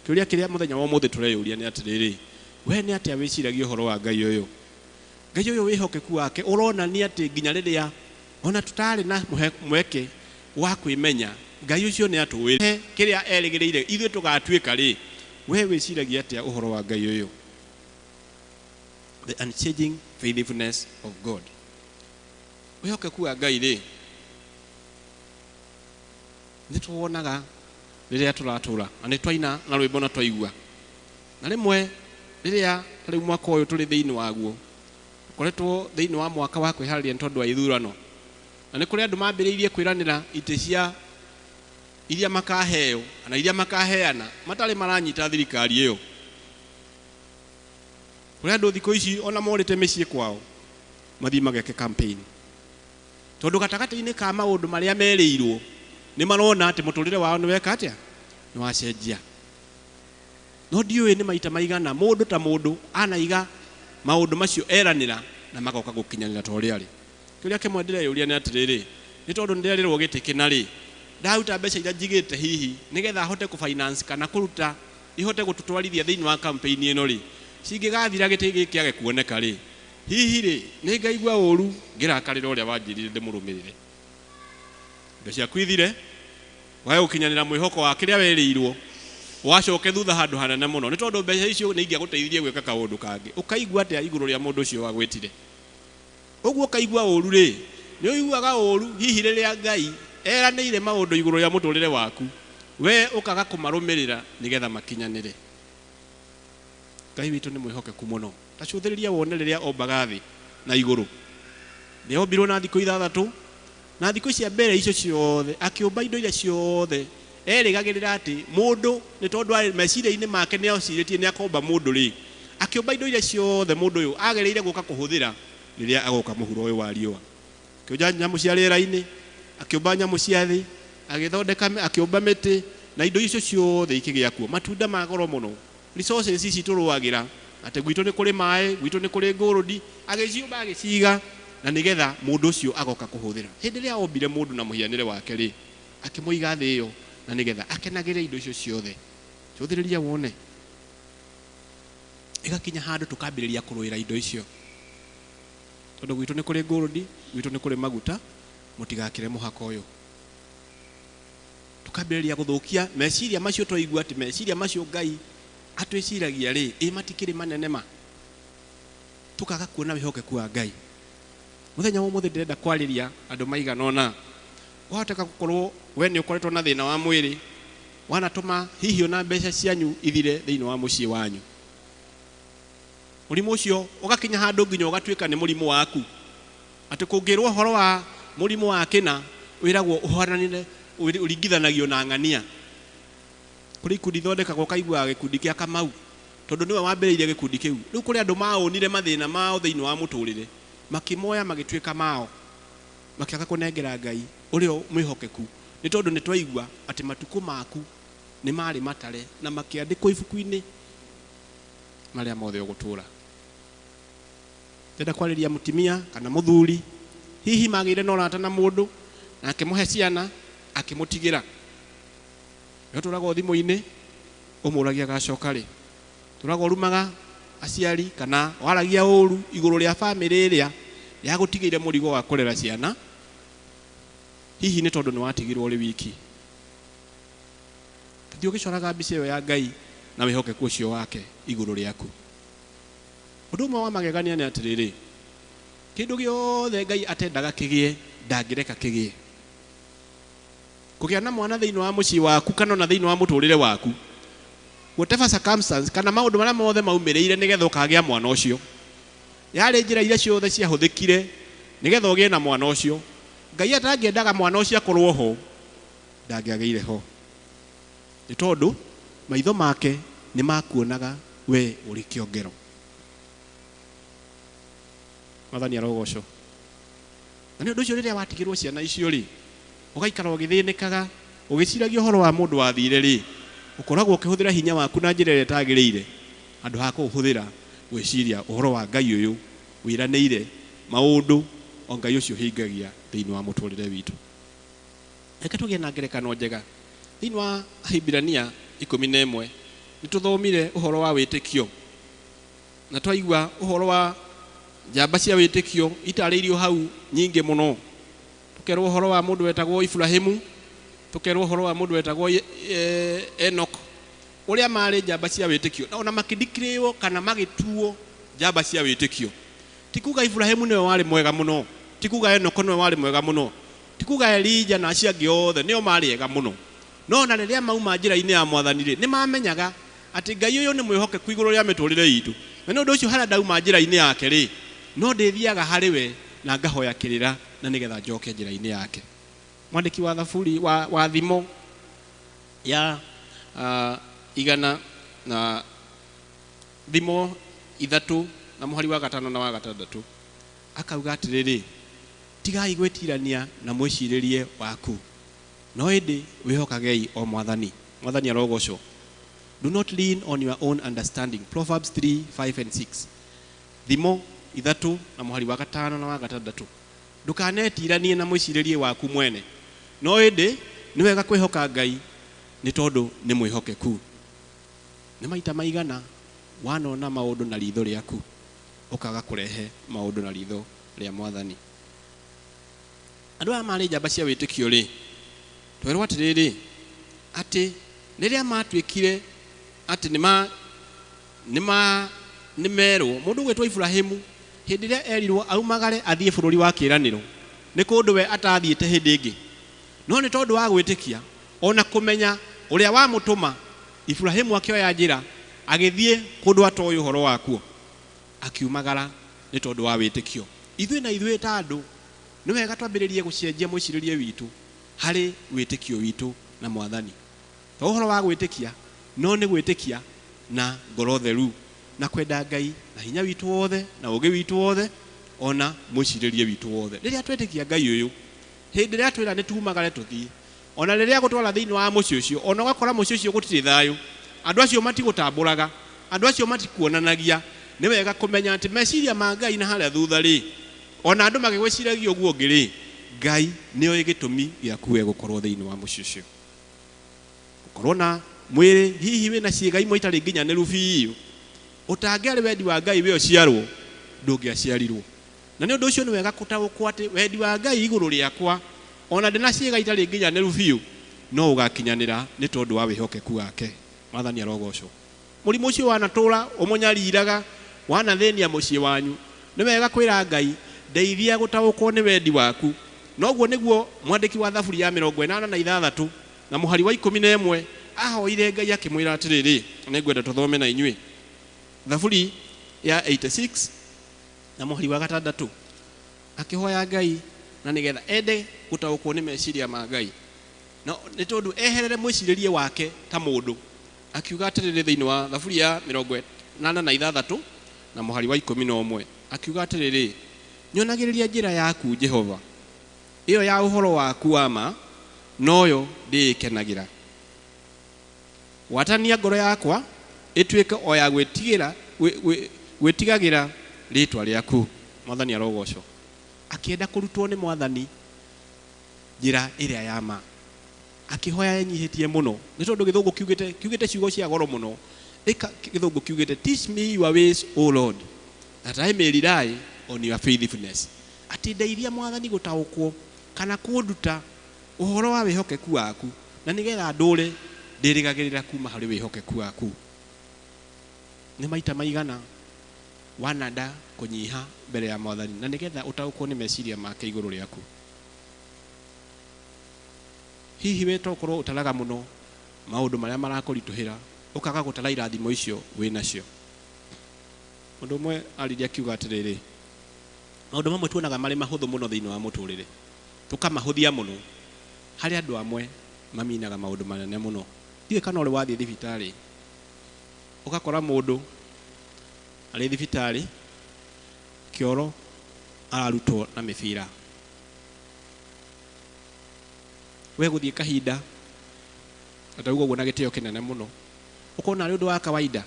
kĩũria kĩrĩa mũthenya wa ũmũthĩ tũreyũria nĩ atĩrĩrĩ we nĩ atĩa wĩciragia ũhoro wa Ngai ũyũ? Ngai ũyũ wĩhokeku wake ũronania atĩ nginya rĩrĩa ona tũtarĩ na mweke wa kwĩmenya Ngai ũcio nĩ atũwĩte kĩrĩa erĩgĩrĩire ithuĩ tũgatuĩka rĩ we wĩciragia atĩa ũhoro wa Ngai ũyũ? The unchanging faithfulness of God. Wĩhokeku wa Ngai rĩ nĩ tuonaga rĩrĩa tũratũra na nĩ twaina na rwĩmbo na twaigua na rĩmwe rĩrĩa rĩu mwaka ũyũ tũrĩ thĩinĩ waguo koretwo thĩinĩ wa mwaka wa kwĩharĩria nĩ tondũ wa ithurano na nĩ kũrĩ andũ mambĩrĩirie kwĩranĩra itĩ cia iria makaheo na iria makaheana matarĩ maranyita thirikari ĩyo. Kũrĩ andũ thikũ ici ona morĩte mĩciĩ kwao mathiĩ mageke campaign tondũ gatagatĩ-inĩ ka maũndũ marĩa merĩirwo nĩ marona atĩ mũtũrĩre wao nĩ weka atĩa nĩ wacenjia. No ndiũĩ nĩ maita maigana mũndũ ta mũndũ anaiga maũndũ macio eranĩra na magoka gũkinyanĩra ta ũrĩa arĩ. Kĩũria kĩmwe ndĩreyũria nĩ atĩrĩrĩ nĩ tondũ ndĩrerĩrwo gĩtĩ kĩna rĩ ndaruta mbeca iria njigĩte hihi nĩgetha hote kũfinance kana kũruta ihote gũtũtwarithia thĩinĩ wa campaign ĩno rĩ cingĩgathira gĩtĩ gĩkĩ kĩage kuoneka rĩ hihi rĩ nĩ ngaigua ũru ngĩrakarĩra ũrĩa wanjĩrire ndĩmũrũmĩrĩre. Indo ciaku ithire wae gũkinyanĩra mwĩhoko wa kĩrĩa werĩirwo wacoke thutha handũ hanene mũno nĩ tondũ mbeca icio nĩ ingĩagũteithirie gwĩka kaũndũ kangĩ ũkaigua atĩa igũrũ rĩa mũndũ ũcio wagwĩtire. Ũguo ũkaigua ũru rĩ nĩ ũiguaga ũru hihi rĩrĩa Ngai eranĩire maũndũ igũrũ rĩa mũtũrĩre waku we ũkaga kũmarũmĩrĩra nĩgetha makinyanĩre. Ngai witũ nĩ mwĩhokeku mũno. Ta cũthĩrĩria wone rĩrĩa ombaga thĩ na igũrũ nĩ ombirwo na thikũ 6 na thikũ cia mbere icio ciothe akĩũmba indo iria ciothe erĩgagĩrĩra atĩ mũndũ nĩ tondũ meciria-inĩ make nĩ acirĩtie nĩ akomba mũndũ rĩ akĩũmba indo iria ciothe mũndũ ũyũ agereire gũka kũhũthĩra rĩrĩa agoka mũhuro ũyũ wa riũa. Akĩũmba nyamũ cia rĩera-inĩ akĩũmba nyamũ cia thĩ agĩthondeka akĩũmba mĩtĩ na indo icio ciothe ikĩgĩa kuo matunda ma goro mũno resources ici tũrũagĩra atĩ gwitũ nĩ kũrĩ maĩ gwitũ nĩ kũrĩ ngũrũndi agĩciũmba agĩciga na nĩgetha mũndũ ũcio agoka kũhũthĩra. Hĩndĩ ĩrĩa ombire mũndũ na mũhianĩre wake rĩ akĩmũiga thĩ ĩyo na nĩgetha akenagĩre indo icio ciothe. Cũthĩrĩria wone ĩgakinya handũ tũkambĩrĩria kũrũĩra indo icio tondũ gwitũ nĩ kũrĩ ngũrũndi gwitũ nĩ kũrĩ maguta mũtigakĩre mũhaka ũyũ. Tũkambĩrĩria gũthũkia meciria macio twaigua atĩ meciria macio Ngai atwĩciragia rĩ matikĩrĩ manene ma tũkaga kuona wĩhokeku wa Ngai. Mũthenya wa ũmũthĩ ndĩrenda kwarĩria andũ maigana ũna wahoteka gũkorwo we nĩ ũkoretwo na thĩna wa mwĩrĩ wanatũma hihi ona mbeca cianyu ithire thĩinĩ wa mũciĩ wanyu. Mũrimũ ũcio ũgakinya handũ nginya ũgatuĩka nĩ mũrimũ waku atĩ kũngĩrwo ũhoro wa mũrimũ wa kĩna wĩragwo ũhoranire ũringithanagio na ng'ania. Kũrĩ ikundi thondekagwo kaiguaga gĩkundi kĩa Kamau tondũ nĩwe wambĩrĩirie gĩkundi kĩu. Rĩu kũrĩ andũ maũnire mathĩna mao thĩinĩ wa mũtũrĩre makĩmoya magĩtuĩka mao makĩaga kũnengera Ngai ũrĩa mwĩhokeku nĩ tondũ nĩ twaigua atĩ matukũ maku nĩ marĩ matare na makĩandĩkwo ibuku-inĩ marĩa mothe ũgũtũra. Ndĩrenda kwarĩria mũtumia kana mũthuri hihi magĩire na ũrata na mũndũ na akĩmũhe ciana akĩmũtigĩra tũraga thimũ-inĩ ũmũragia agacoka rĩ tũraga ũrumaga aciari kana waragia ũru igũrũ rĩa bamĩrĩ ĩrĩa yagũtigĩire mũrigo wa kũrera ciana hihi nĩ tondũ nĩ watigirwo ũrĩ wiki. Thiĩ ũgĩcoraga mbica ĩyo ya Ngai na wĩhokeku ũcio wake igũrũ rĩaku. Ũndũ ũmwe wa magegania nĩ atĩrĩrĩ kĩndũ gĩothe Ngai atendaga kĩgĩe ndangĩreka kĩgĩe. Kũgĩa na mwana thĩinĩ wa mũciĩ waku kana na thĩinĩ wa mũtũrĩre waku whatever circumstance kana maũndũ marĩa mothe maumĩrĩire nĩgetha ũkagĩa mwana ũcio yarĩ njĩra iria ciothe ciahũthĩkire nĩgetha ũgĩe na mwana ũcio Ngai atangĩendaga mwana ũcio akorwo ho ndangĩagĩire ho nĩ tondũ maitho make nĩ makuonaga we ũrĩ kĩongero. Mwathani arogocwo. Na nĩ ũndũ ũcio rĩrĩa watigĩrwo ciana icio rĩ, ũgaikara ũgĩthĩnĩkaga ũgĩciragia ũhoro wa mũndũ wathire rĩ, ũkoragwo ũkĩhũthĩra hinya waku na njĩra ĩrĩa ĩtagĩrĩire handũ ha kũũhũthĩra gwĩciria ũhoro wa Ngai ũyũ wĩranĩire maũndũ o Ngai ũcio hingagia thĩinĩ wa mũtũrĩre witũ. Reke tũgĩe na ngerekano njega thĩinĩ wa Ahibirania 11 nĩ tũthomire ũhoro wa wĩtĩkio na twaigua ũhoro wa njamba cia wĩtĩkio itarĩirio hau nyingĩ mũno. Tũkerwo ũhoro wa mũndũ wetagwo Ibrahimu, tũkerwo ũhoro wa mũndũ wetagwo Enoch, ũrĩa marĩ njamba cia wĩtĩkio na ona makĩdikirĩwo kana magĩtuo njamba cia wĩtĩkio. Ti kuga Ibrahimu nĩwe warĩ mwega mũno, ti kuga Enoch nĩwe warĩ mwega mũno, ti kuga Elija na acio angĩ othe nĩo marĩ ega mũno. No na rĩrĩa mauma njĩra-inĩ ya Mwathani rĩ, nĩ mamenyaga atĩ Ngai ũyũ nĩ mwĩhokeku igũrũ rĩa mĩtũrĩre itũ. Na nĩ ũndũ ũcio harĩa ndauma njĩra-inĩ yake rĩ, no ndĩthiaga harĩ we na ngahoya kĩrĩra na nĩgetha njoke njĩra-inĩ yake. Mwandĩki wa thaburi wa thimo ya 100 na thimo 3 na mũhari wa 5 na wa 6 akauga atĩrĩrĩ, tigai gwĩtirania na mwĩcirĩrie waku, no ĩndĩ wĩhokagei o Mwathani. Mwathani arogocwo. Do not lean on your own understanding. Proverbs 3:5 and 6. Thimo 3 na mũhari wa 5 na wa 6. Ndũkanetiranie na mwĩcirĩrie waku mwene, no ĩndĩ nĩ wega kwĩhoka Ngai nĩ tondũ nĩ mwĩhokeku. Nĩ maita maigana wanona maũndũ na ritho rĩaku ũkaga kũrehe maũndũ na ritho rĩa Mwathani. Andũ aya marĩ njamba cia wĩtĩkio rĩ, twerwo atĩrĩrĩ atĩ rĩrĩa matuĩkire atĩ nĩ merwo mũndũ gwĩtwo Ibrahimu hĩndĩ ĩrĩa erirwo aumagare athiĩ bũrũri wa kĩĩranĩro, nĩ kũndũ we atathiĩte hĩndĩ ĩngĩ, no nĩ tondũ wa gwĩtĩkia ona kũmenya ũrĩa wamũtũma, Ibrahimu akĩoya njĩra agĩthiĩ kũndũ atoĩ ũhoro wakuo, akiumagara nĩ tondũ wa wĩtĩkio. Ithuĩ ta andũ nĩ wega twambĩrĩrie gũcenjia mwĩcirĩrie witũ harĩ wĩtĩkio witũ na Mwathani. To ũhoro wa gwĩtĩkia, no nĩ gwĩtĩkia na ngoro theru na kwenda Ngai na hinya witũ wothe na ũgĩ witũ wothe ona mwĩcirĩrie witũ wothe. Rĩrĩa twetĩkia Ngai ũyũ, hĩndĩ ĩrĩa twĩra nĩ tumagare tũthiĩ, ona rĩrĩa gũtwara thĩinĩ wa mũciĩ ũcio, ona ũgakora mũciĩ ũcio gũtirĩ thayũ, andũ acio matigũtambũraga, andũ acio matikuonanagia, nĩ wega kũmenya atĩ meciria ma Ngai na harĩa thutha rĩ, ona andũ magĩgwĩciragia ũguo ũngĩ rĩ, Ngai nĩoĩ gĩtũmi gĩaku we gũkorwo thĩinĩ wa mũciĩ ũcio. Gũkorwo na mwĩrĩ hihi wĩna ciĩga imwe itarĩ nginyanĩru biũ, ũtangĩarĩ wendi wa Ngai we ũciarwo, ndũngĩaciarirwo. Na nĩ ũndũ ũcio nĩ wega gũtaũkwo atĩ wendi wa Ngai igũrũ rĩakwa, ona ndĩ na ciĩga itarĩ nginyanĩru biũ, no ũgakinyanĩra nĩ tondũ wa wĩhokeku wake. Mwathani arogocwo. Mũrimũ ũcio wanatũra ũmũnyariraga, wanathĩnia mũciĩ wanyu, nĩ wega kwĩra Ngai, ndeithia gũtaũkwo nĩ wendi waku. Noguo nĩguo mwandĩki wa thaburi ya 86 na mũhari wa 11 ahoire Ngai akĩmwĩra atĩrĩrĩ, nĩ ngwenda tũthome na inyuĩ. Thaburi ya 86 na mũhari wa 6 akĩhoya Ngai na nĩgetha ende gũtaũkwo nĩ meciria ma Ngai, na nĩ tondũ eherere mwĩcirĩrie wake ta mũndũ. Akiuga atĩrĩrĩ thĩinĩ wa thaburi ya 86 na mũhari wa 11 akiuga atĩrĩrĩ, nyonagĩrĩria njĩra yaku Jehova, ĩyo ya ũhoro waku wa ma, noyo ndĩĩkenagĩra. Watania ngoro yakwa ĩtuĩke o ya gwĩtigagĩra rĩĩtwa rĩaku. Mwathani arogocwo. Akĩenda kũrutwo nĩ Mwathani njĩra ĩrĩa ya ma, akĩhoya enyihĩtie mũno, nĩ tondũ gĩthũngũ kiugĩte ciugo cia goro mũno. Gĩthũngũ kiugĩte, teach me your ways O Lord, that I may rely on your faithfulness. Atĩ ndeithia Mwathani gũtaũkwo kana kũnduta ũhoro wa wĩhokeku waku, na nĩgetha ndũre ndĩrĩgagĩrĩra kuma harĩ wĩhokeku waku. Nĩ maita maigana wananda kũnyiha mbere ya Mwathani na nĩgetha ũtaũkwo nĩ meciria make igũrũ rĩaku. Hihi we tokorwo ũtaraga mũno maũndũ marĩa marakũritũhĩra, ũkaga gũtara irathimo icio wĩ nacio. Mũndũ ũmwe arĩria akiuga atĩrĩrĩ, maũndũ mamwe tuonaga marĩ mahũthũ mũno thĩinĩ wa mũtũrĩre, tũkamahũthia mũno, harĩ andũ amwe maminaga maũndũ manene mũno. ndiwe kana uri wathie thibitari ukakora mundu ari thibitari kioro ararutwo na mibira we guthie kahinda atauga guo na gitio kinene muno ukona ari undu wa kawaida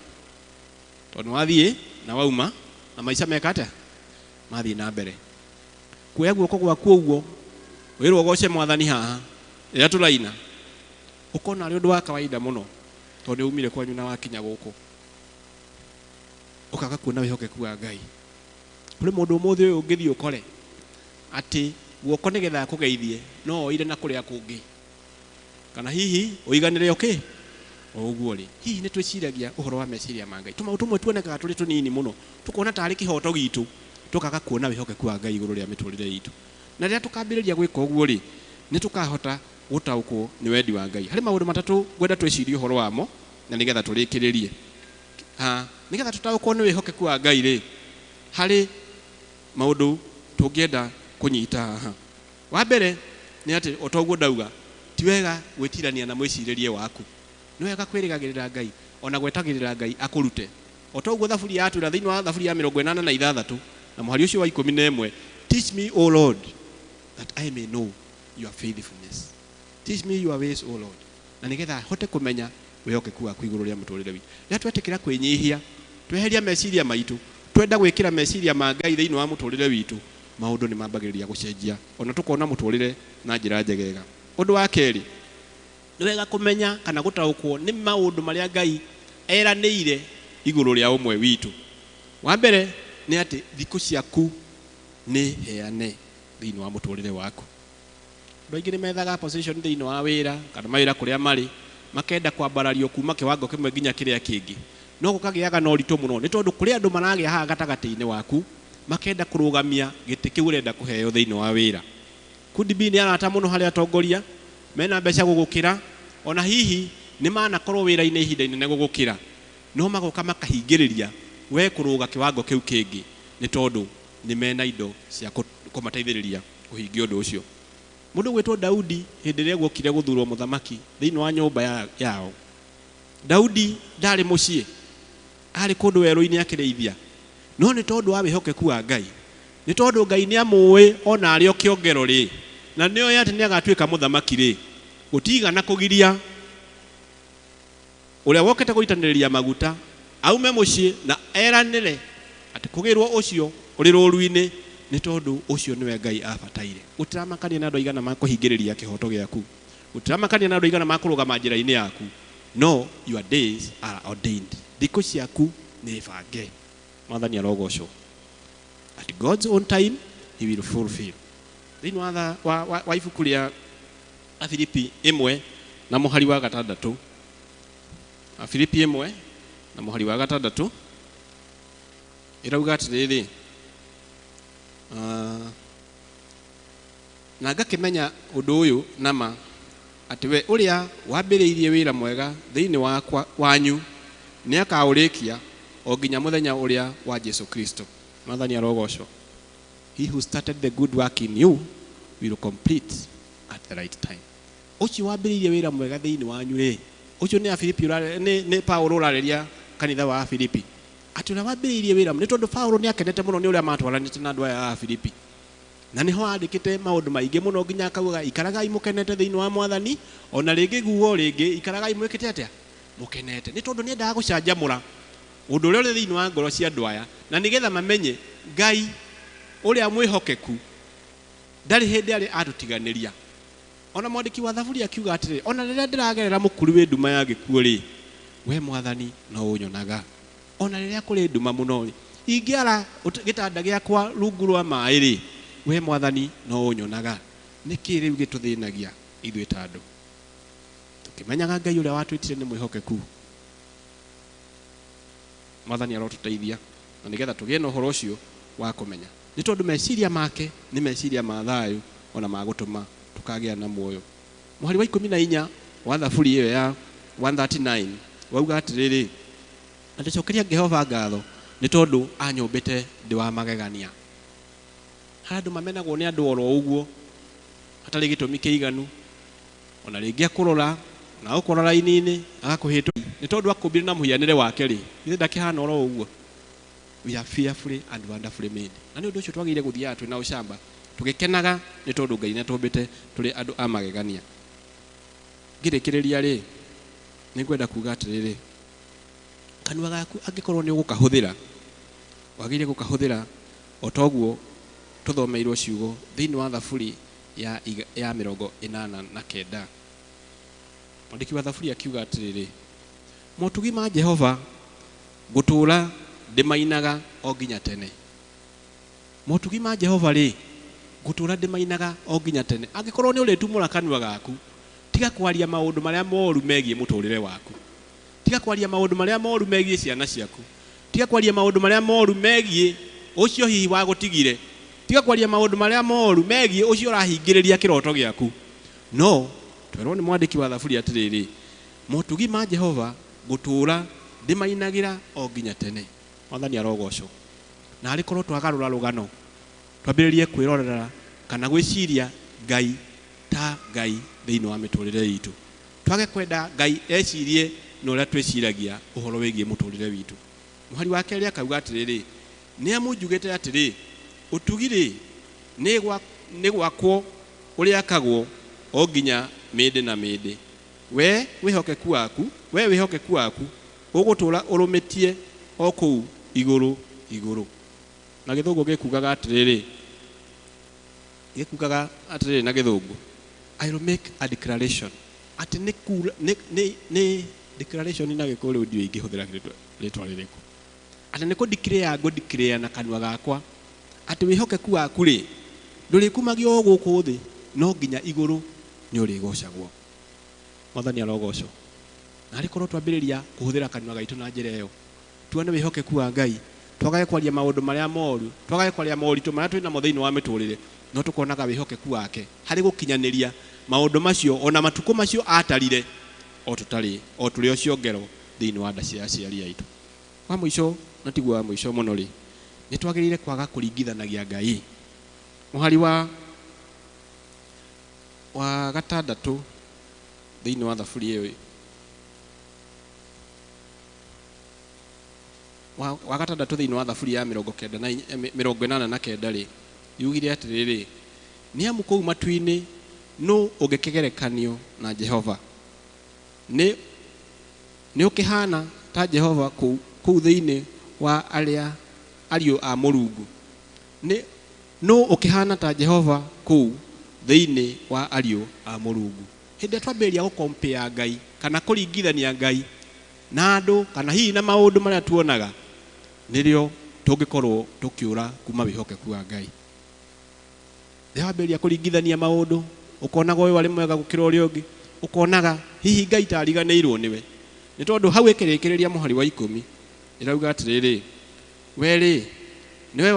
tondu wathie na wauma na maisha mekate mathie na mbere kuya guoko gwaku uguo wirwo goce mwathani haha ira turaina ukona ari undu wa kawaida muno tondu umire kwanyu na wakinya guku ukaga kuona wihokeku wa Ngai kuri mundu umuthi uyu ngithie ukore ati guoko nigetha kugeithie no ire na kuria kungi kana hihi uiganire okay oguo ri hihi ni twiciragia uhoro wa meciria ma Ngai tumwe tuonekaga turi tunini muno tukona tari kihoto gitu tukaga kuona wihokeku wa Ngai iguru ria miturire itu na riria tukambiriria gwika oguo ri ni tukahota gutaukwo ni wendi wa Ngai hari maundu matatu gwenda twicirie uhoro wamo na nigetha turikiririe nigetha tutaukwo ni wihokeku wa Ngai ri hari maundu tungienda kunyita haha wa mbere ni ati otoguo ndauga ti wega gwitirania na mwiciririe waku ni wega kwirigagirira Ngai ona gwetagirira Ngai akurute otoguo thaburi yatu na thiini wa thaburi ya 86 na muhari ucio wa 11 teach me o Lord that I may know your faithfulness teach me your ways o Lord na nigetha hote kumenya wihokeku waku iguru ria muturire wi ya twetikira kwinyihia tweheria meciria maitu twenda gwikira meciria ma Ngai thiini wa muturire witu maundu ni mambagiriria gucenjia ona tukona muturire na njira njegega undu wa keri ni wega kumenya kana gutaukwo ni maundu maria Ngai eraniire iguru ria umwe witu wa mbere ni ati thiku ciaku ni heane thiini wa muturire waku ndoingi ni methaga position thiini wa wira kana mawira kuria mari makenda kwambarario kuma kiwango kimwe nginya kiria kingi no gukagiaga no rito muno ni tondu kuria andu maragia haha gatagati-ini waku makenda kurugamia giti kiu urenda kuheo thiini wa wira could be ni arata muno hari atongoria mena mbeca gugukira ona hihi ni manakorwo wira-ini ihinda inene gugukira no magoka makahingiriria we kuruga kiwango kiu kingi ni tondu ni mena indo cia kumateithiriria kuhingia undu ucio mundu gwitwo Daudi hindi ria gukire guthurwo muthamaki thiini wa nyumba yao Daudi ndari mucii ari kundu weru-ini akirithia no ni tondu wa wihokeku wa Ngai ni tondu Ngai ni amuwi ona ari o kiongero ri na nio yati ni agatwika muthamaki ri gutigana kugiria uria wokete guitaniriria maguta aume mucii na eranire ati kugirwo ucio uri ruru-ini ni tondu ucio niwe Ngai abataire utiramakania na andu aigana makuhingiriria kihoto giaku utiramakania na andu aigana makurugama njira-ini yaku no your days are ordained thiku ciaku ni bange mwathani arogocwo at God's own time he will fulfill thiini wa ibuku ria Afilipi 1 na muhari wa 6 Afilipi 1 na muhari wa 6 irauga atiriri na ngakimenya undu uyu nama ati we uria wambiriirie wira mwega thiini wakwa wanyu ni akaurikia o nginya muthenya uria wa Jesu Kristo mwathani arogocwo he who started the good work in you will complete at the right time uci wambiriirie wira mwega thiini wanyu ri ucio ni Afilipi ni Paulo urareria kanitha wa Afilipi ati uria wambiriirie wira ni tondu Paulo ni akenete muno ni uria matwaranite na andu aya a Afilipi na niho andikite maundu maingi muno nginya akauga ikaragai mukenete thiini wa mwathani ona ringi guo ringi ikaragai mwikite atia mukenete ni tondu ni endaga gucanjamura undu uria uri thiini wa ngoro cia andu aya na nigetha mamenye Ngai uria mwihokeku ndari hindi ari atutiganiria ona mwandiki wa thaburi akiuga atiri ona riria ndiragerera mukuru wi nduma ya gikuo ri we mwathani no unyonaga ona riria kuri nduma muno ingiara gitanda giakwa rungu rwa mai ri we mwathani no unyonaga niki riu gituthinagia ithuĩ ta andu tukimenyaga Ngai uria watwitire ni mwihokeku mwathani arotuteithia na nigetha tugie na uhoro ucio wa kumenya ni tondu meciria make ni meciria ma thayu ona ma gutuma tukagia na muoyo muhari wa 14 wa thaburi iyo ya 139 wauga atiriri ndicokeria Jehova ngatho ni tondu anyumbite ndi wa magegania handu mamenagwo ni andu oro uguo hatari gitumi kiiganu ona ringi akurora na ukora raini-ini agakuhitwo ni tondu akumbire na muhianire wake ri ithe ndakihana oro uguo. We are fearfully and wonderfully made. Na ni undu ucio twagire guthia twina ucamba tugikenaga ni tondu Ngai natumbite tuli andu amagegania. Ngirikiriria ri ni ngwenda kuga atiriri, kanua gaku angikorwo ni ugukahuthira wagire gukahuthira otoguo tuthomeirwo ciugo thiini wa thaburi ya 89. Mwandiki wa thaburi akiuga atiriri, motugi ma Jehova gutura ndimainaga o nginya tene. Motugi ma Jehova ri gutura ndimainaga o nginya tene. Angikorwo ni uritumura kanua gaku, tiga kwaria maundu maria moru megie muturire waku, tiga kwaria maundu maria moru megie ciana ciaku, tiga kwaria maundu maria moru megie ucio hihi wa gutigire, tiga kwaria maundu maria moru megie ucio urahingiriria kiroto giaku. No twerwo ni mwandiki wa thaburi atiriri, motugi ma Jehova gutura ndimainagira o nginya tene. Mwathani arogocwo. Na ari korwo twagarura rugano twambiririe kwirorera kana gwiciria Ngai ta Ngai thiini wa miturire itu, twage kwenda Ngai ecirie no uria twiciragia uhoro wigie muturire witu. Muhari wa keri akauga atiriri, ni amunjugite atiri, utugire ni gwakwo uria akagwo o nginya mindi na mindi. We wihokeku waku ugutura urumitie o kuu iguru. Na githungu gikugaga atiriri, na githungu, I will make a declaration. Ati ni declaration na gikuru ndio ingihuthira ritwa ririku. Ati ni declare na kanua gakwa ati wihokeku waku ri ndurikumagio guku thi no nginya iguru ni urigocagwo. Mwathani arogocwo. Na ari korwo twambiriria kuhuthira kanua gaitu na njira iyo, tuone wihokeku wa Ngai, twagaye kwaria maundu maria moru, twagaye kwaria moritu maria twina mo thiini wa miturire, no tukonaga wihokeku wake hari gukinyaniria maundu macio ona matuko macio atarire o tutari o turi ocio ngero thiini wa nda cia aciari aitu. Wa mwisho na tigwa wa mwisho muno ri ni twagirire kwaga kuringithanagia Ngai. Muhari wa gatandatu thiini wa thaburi iyo wa gatandatu thiini wa thaburi ya 89 ri yugire atiriri, ni amu kou matuini no ugekegerekanio na Jehova, ni ukihana ta Jehova kou thiini wa ariu a Mulungu, no ukihana ta Jehova kou thiini wa ariu a Mulungu. Hindi twambiria gukompea Ngai kana kuringithania Ngai na andu kana hihi na maundu maria tuonaga, nirio tungikorwo tukiura kuma wihokeku wa Ngai. Ndiambiria kuringithania maundu, ukonaga we wari mwega gukira uria ungi, ukonaga hihi Ngai tariganirwo niwe. Ni tondu hau ikirikiriria muhari wa 10 irauga atiriri, weri niwe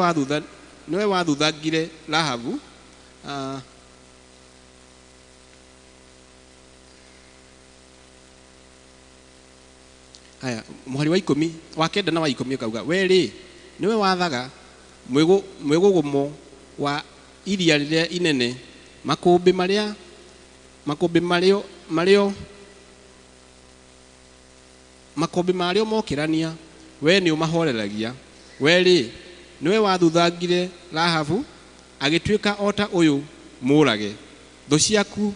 wathuthangire Rahabu haya muhari wa 10 wa 9 na wa 10 kauga, weri niwe wathaga mwigugumo wa iria riria inene, makumbi mario mokirania, we ni umahoreragia. Weri niwe wathuthangire Rahabu agituika ota uyu murage, thu ciaku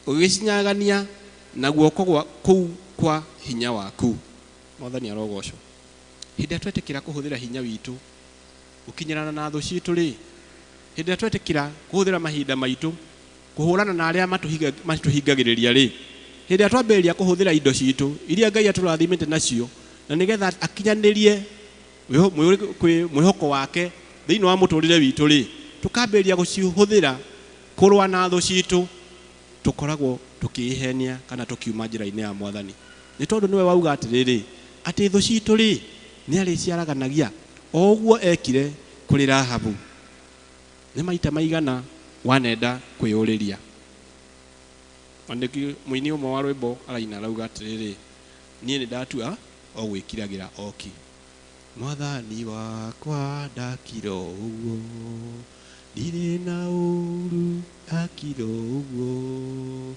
ugicinyagania na guoko kuu kwa hinya waku. Mwathani arogocwo. Hindi twetikira kuhuthira hinya witu ukinyirana na thu citu ri, hindi twetikira kuhuthira mahinda maitu kuhurana na aria matuhingagiriria ri, hindi twambiria kuhuthira indo citu iria Ngai aturathimite nacio, na nigetha akinyanirie mwihoko wake thiini wa muturire witu ri, tukambiria gucihuthira kurwa na thu citu, tukoragwo tukihenia kana tukiuma njira-ini ya Mwathani. Ni tondu niwe wauga atiriri, ati thu citu ri ni ari ciaraganagia oguo ekire kuri Rahabu. Ni maita maigana wanenda kwiyuriria. Andiki muini umwe wa rwimbo araina rauga atiriri, nie ni ndatua o gwikiragira oki. Mwathani wakwa ndakira uguo, ndire na uru akira uguo.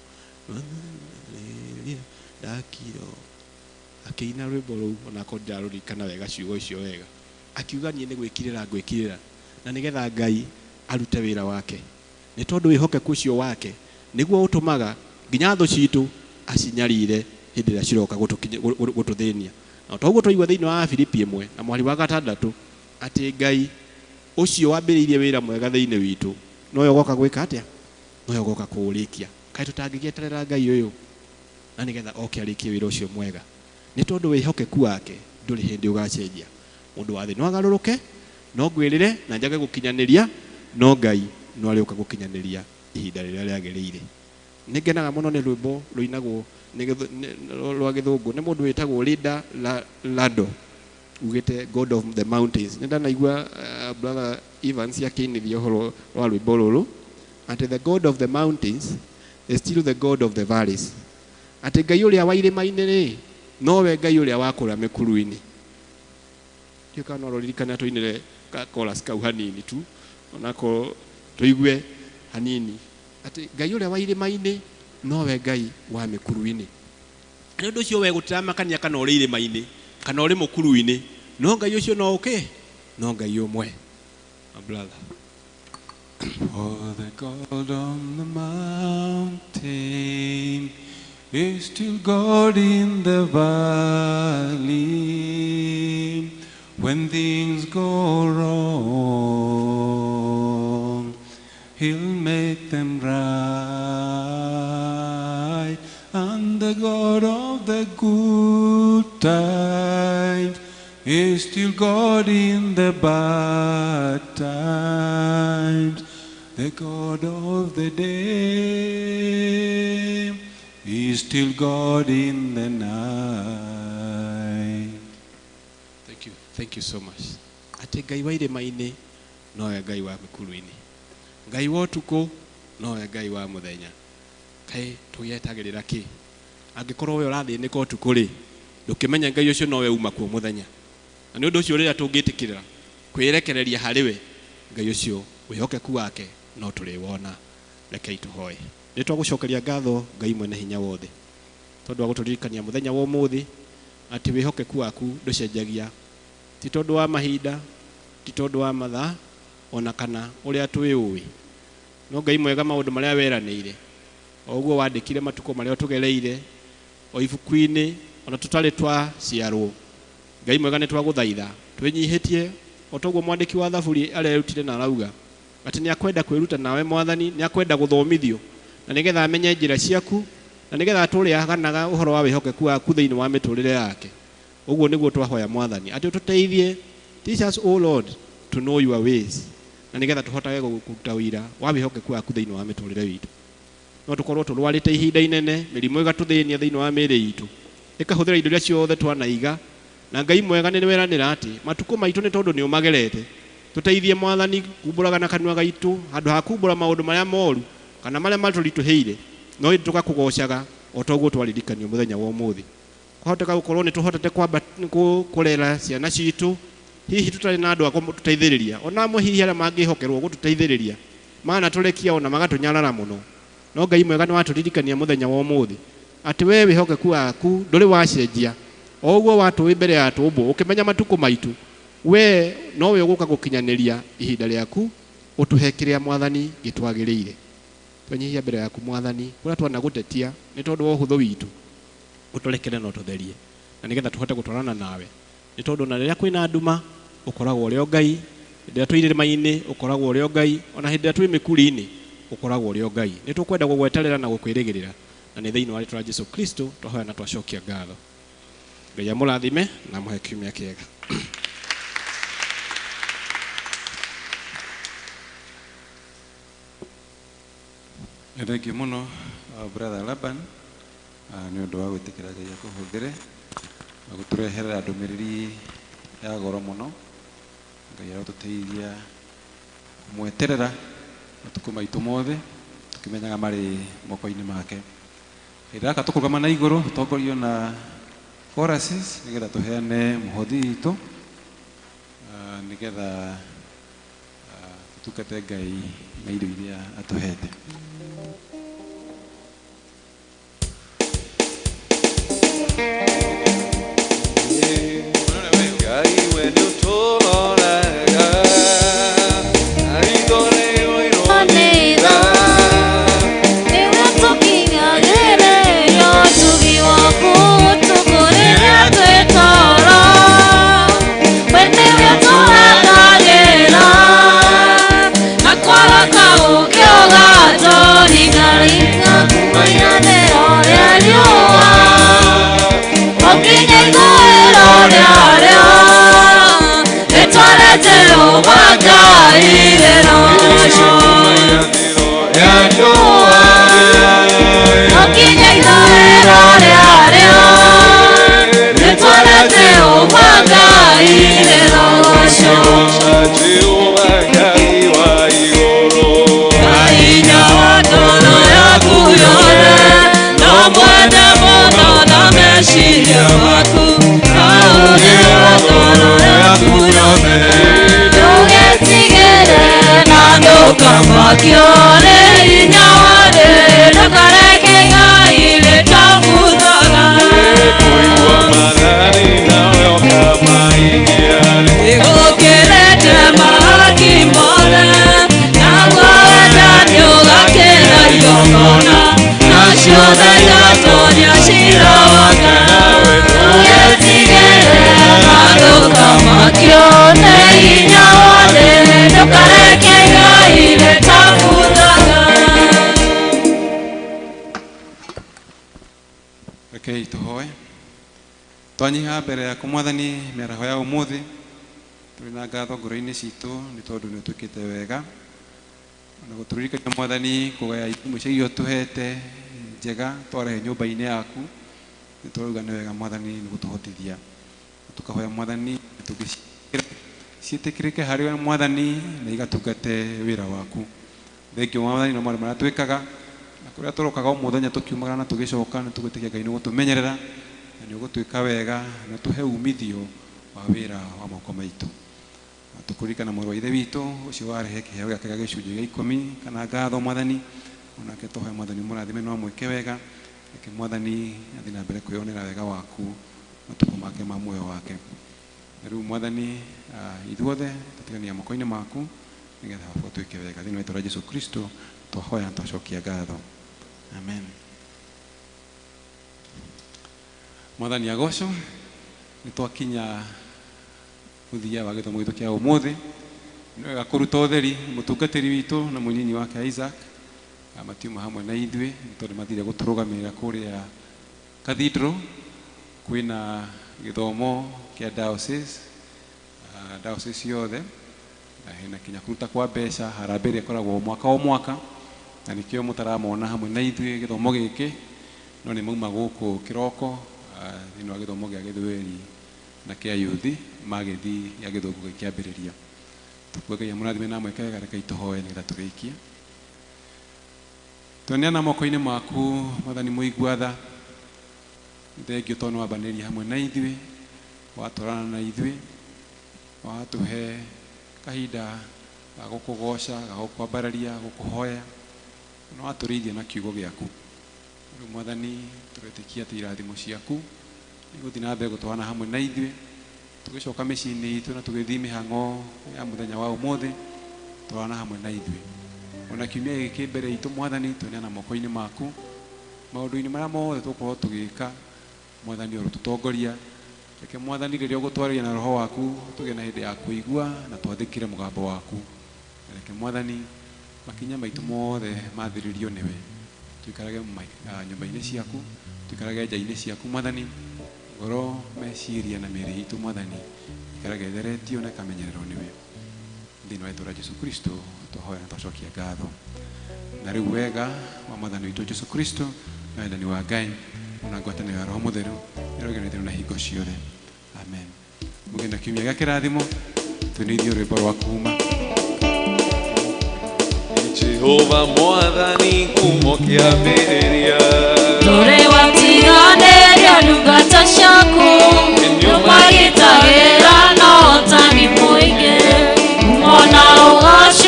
kiro akĩina rwĩmbo rũu ona ko ndarũririkana wega ciugo icio wega akiuga niĩ nĩ gwĩkirĩra na nĩgetha Ngai arute wĩra wake nĩ tondũ wĩhokeku ũcio wake nĩguo ũtũmaga nginya thũ citũ acinyarire hĩndĩ ĩrĩa ciroka gũtũthĩnia na toguo twaigua thĩinĩ wa Filipi 1 na mweri wa 6 atĩ Ngai ũcio wambĩrĩirie wĩra mwega thĩinĩ witũ nowe ũgoka gwĩka atĩa nowe ũgoka kũũrĩkia kaĩ tũtangĩgĩeterera Ngai ũyũ na nĩgetha oke arĩkie wĩra ũcio mwega nĩ tondũ wĩhokeku wake ndũrĩ hĩndĩ ũgacenjia mũndũ wa thĩ no agarũrũke no ngwĩrĩre na njage gũkinyanĩria no Ngai no arĩũka gũkinyanĩria ihinda rĩrĩa rĩagĩrĩire nĩngenaga mũno nĩ rwĩmbo rũinagwo rwa gĩthũngũ nĩ mũndũ wĩtagwo Linda Lando ugĩte God of the Mountains nĩ ndanaigua brother Evans akĩinithia ũhoro wa rwĩmbo rũrũ atĩ the God of the mountains is still the God of the valleys atĩ Ngai ũrĩa wa irĩma-inĩ rĩ nowe Ngai ũrĩa wakũra mĩkuru-inĩ ndiũka no rũririkana tũinĩre chorus kau hanini tu onako tũigue hanini atĩ Ngai ũrĩa wa irĩma-inĩ nowe Ngai wa mĩkuru-inĩ nĩ ũndũ ũcio we gũtiramakania kana ũrĩ irĩma-inĩ kana ũrĩ mũkuru-inĩ no Ngai ũcio no ũkĩ no Ngai ũmwe my brother. Oh, the God on the mountain is still God in the valley. When things go wrong, He'll make them right. And the God of the good times is still God in the bad times. The God of the day is still God in the night. Thank you so much. Ate Ngai wa irĩma-inĩ nowe Ngai wa mĩkuru-inĩ. Ngai wa ũtukũ nowe Ngai wa mũthenya. Kaĩ tũgĩetagĩrĩra kĩ? Angĩkorwo we ũrathĩnĩka ũtukũ rĩ, ndũkĩmenya Ngai ũcio nowe uma kuo mũthenya. Na nĩ ũndũ ũcio rĩrĩa tũngĩtĩkĩra kwĩrekereria harĩ we, Ngai ũcio wĩhokeku wake no tũrĩwona. Rekei tũhoe. Nĩ twagũcokeria ngatho Ngai mwene hinya wothe. Tondũ wa gũtũririkania mũthenya wa ũmũthĩ atĩ wĩhokeku waku ndũcenjagia. Ti tondũ wa mahinda, ti tondũ wa mathaa, ona kana ũrĩa twĩũĩ. No Ngai mwega maũndũ marĩa weranĩire. O ũguo wandĩkire matukũ marĩa tũgereire o ibuku-inĩ ona tũtarĩ twaciarwo. Ngai mwega nĩ twagũthaitha twĩnyihĩtie o toguo mwandĩki wa thaburi arerutire na arauga atĩ nĩ akwenda kwĩruta nawe Mwathani, nĩ akwenda gũthomithio na nĩgetha amenye njĩra ciaku na nĩgetha atũre aganaga ũhoro wa wĩhokeku waku thĩinĩ wa mĩtũrĩre yake. Ũguo nĩguo twahoya Mwathani atĩ ũtũteithie, teach us O Lord to know your ways, na nĩgetha tũhotage gũkũruta wĩra wa wĩhokeku waku thĩinĩ wa mĩtũrĩre witũ. No tũkorwo tũrwarĩte ihinda inene, mĩrimũ ĩgatũthĩnia thĩinĩ wa mĩĩrĩ itũ, ĩkahũthĩra indo iria ciothe twanaiga, na Ngai mwega nĩ weranĩra atĩ matukũ maitũ nĩ tondũ nĩ ũmagerete. Tũteithie Mwathani kumbũraga na kanua gaitũ handũ ha kumbũra maũndũ marĩa moru kana marĩa matũritũhĩire, no ĩndĩ tũgakũgocaga o toguo twaririkanio mũthenya wa ũmũthĩ. Kwahoteka gũkorwo nĩ tũhotete kũrera ciana citũ, hihi tũtarĩ na andũ a gũtũteithĩrĩria, ona amwe hihi arĩa mangĩhokerwo gũtũteithĩrĩria mana tũrekia ona magatũnyarara mũno. No Ngai mwega nĩ watũririkania mũthenya wa ũmũthĩ atĩ we wĩhokeku waku ndũrĩ wacenjia. O ũguo watũĩ mbere ya tũmbũ ũkĩmenya matukũ maitũ, we nowe ũgũka gũkinyanĩria ihinda rĩaku ũtũhe kĩrĩa Mwathani gĩtwagĩrĩire. Twenyihia mbere yaku Mwathani kũrĩa twanagũtetia nĩ tondũ wa ũhũthũ witũ, ũtũrekere na ũtũtherie na nĩgetha tũhote gũtwarana nawe. Nĩ tondũ na rĩrĩa kwĩna nduma ũkoragwo ũrĩ o Ngai, hĩndĩ ĩrĩa twĩ irĩma-inĩ ũkoragwo ũrĩ o Ngai, ona hĩndĩ ĩrĩa twĩ mĩkuru-inĩ ũkoragwo ũrĩ o Ngai. Nĩ tũkwenda gũgweterera na gũkwĩrĩgĩrĩra, na nĩ thĩinĩ wa rĩĩtwa rĩa Jesũ Kristo twahoya na twacokia ngatho. Ngai amũrathime na mũhe kiumia kĩega. Thengiũ mũno brother Laban nĩ ũndũ wa gwĩtĩkĩra Ngai akũhũthĩre na gũtũreherera ndũmĩrĩri ya goro mũno. Ngai arotũteithia kumweterera matukũ maitũ mothe tũkĩmenyaga marĩ moko-inĩ make. Hĩndĩ ĩraka tũkũrũgama na igũrũ tũtongorio na choruses nĩgetha tũheane mũhothi witũ nĩgetha tũtungate Ngai na indo iria atũhete. Okay, tuhoe. Twanyiha mbere ya kumwathani mĩaraho ya ũmũthĩ tũrĩ na ngatho ngoro-inĩ citũ nĩ tondũ nĩ ũtwĩkĩte wega na gũtũririkania mwathani kũgaya imwe cia irio tũhete njega twarehe nyũmba-inĩ yaku nĩ tũrauga nĩ wega mwathani nĩ gũtũhotithia tũkahoya mwathani ciĩtĩkĩrĩke harĩ mwathani na igatungate wĩra waku. Thengio mwathani na maũndũ marĩa twĩkaga na kũrĩa tũrokaga o mũthenya tũkiumagara na tũgĩcoka nĩ tũgwĩtĩkia Ngai nĩ gũtũmenyerera na nĩ ũgũtwĩka wega na tũhe umithio wa wĩra wa moko maitũ. Tũkũririkana mũrũ wa ithe witũ ũcio warehe kĩheo gĩake gĩa gĩcunjĩ gĩa 10 kana ngatho mwathani onake tũhoe mwathani mũrathime no amwĩke wega reke mwathani athiĩ na mbere kwĩyonera wega waku matukũ make ma muoyo wake. Rĩu mwathani ithuothe tũtigania moko-inĩ maku nĩgetha baba twĩke wega thĩinĩ wa rĩĩtwa rĩa Jesũ Kristo twahoya na twacokia ngatho. Amen. Mwathani agocwo nĩ twakinya mũthia wa gĩthomo gitũ kĩa ũmũthĩ. Nĩ wega kũruta ũtheri mũtungatĩri witũ na mũnyinyi wake Isaac matiuma hamwe na ithuĩ tondũ mathire gũtũrũgamĩrĩra kũrĩa cathedral kwĩna gĩthomo kĩa diocese yothe na hena kinya kũruta kwa mbeca harambĩ ĩrĩa ĩkoragwo mwaka o mwaka na nĩkĩo mũtaramona hamwe na ithuĩ gĩthomo gĩkĩ no nĩ mauma gũkũ kĩroko thĩinĩ wa gĩthomo gĩa gĩthweri na kĩa yuthi magĩthiĩ gĩa gĩthũngũ gĩkĩambĩrĩria. Tũkuogaia mũrathime na mweke wega reke itũhoe nĩgetha tũrĩkie. Twaneana moko-inĩ maku mwathani mũigua tha thengio tondũ wambanĩria hamwe na ithuĩ watwarana na ithuĩ watũhe kahinda ga gũkũgoca ga gũkwambararia gũkũhoya no watũrĩithia na kiugo gĩaku. Rĩu mwathani tũretĩkia atĩ irathimo ciaku nĩgũthiĩ na mbere gũtwarana hamwe na ithuĩ tũgĩcoka mĩciĩ-inĩ itũ na tũgĩthiĩ mĩhang'o ya mũthenya wa ũmũthĩ twarana hamwe na ithuĩ. Ona kiumia gĩkĩ mbere itũ mwathani tũneana moko-inĩ maku maũndũ-inĩ marĩa mothe tũgũkorwo tũgĩka mwathani ũrotũtongoria. Reke mwathani rĩrĩa ũgũtwarĩria na roho waku tũgĩe na hĩndĩ ya kũigua na twathĩkĩre mũgambo waku. Reke mwathani makinya maitũ mothe mathĩrĩrio nĩwe tũikarage nyũmba-inĩ ciaku tũikarage nja-inĩ ciaku mwathani ngoro meciria na mĩĩrĩ itũ mwathani ikarage theretio na ikamenyererwo nĩwe thĩinĩ wa rĩĩtwa rĩa Jesũ Kristo twahoya na twacokia ngatho. Na rĩu wega wa mwathani witũ Jesũ Kristo na wendani wa Ngai ona ngwatanĩro ya Roho Mũtheru ĩroiganĩrwo na hingo ciothe. Amen. Mũgĩe na kiumia gĩa kĩrathimo tũinĩithie rwĩmbo rwa kuuma. Jehova mwathani ngumo kĩambĩrĩria tũrĩ watiganĩria ndungata ciaku nĩũmagitagĩra na ũtani mũingĩ mona ũgac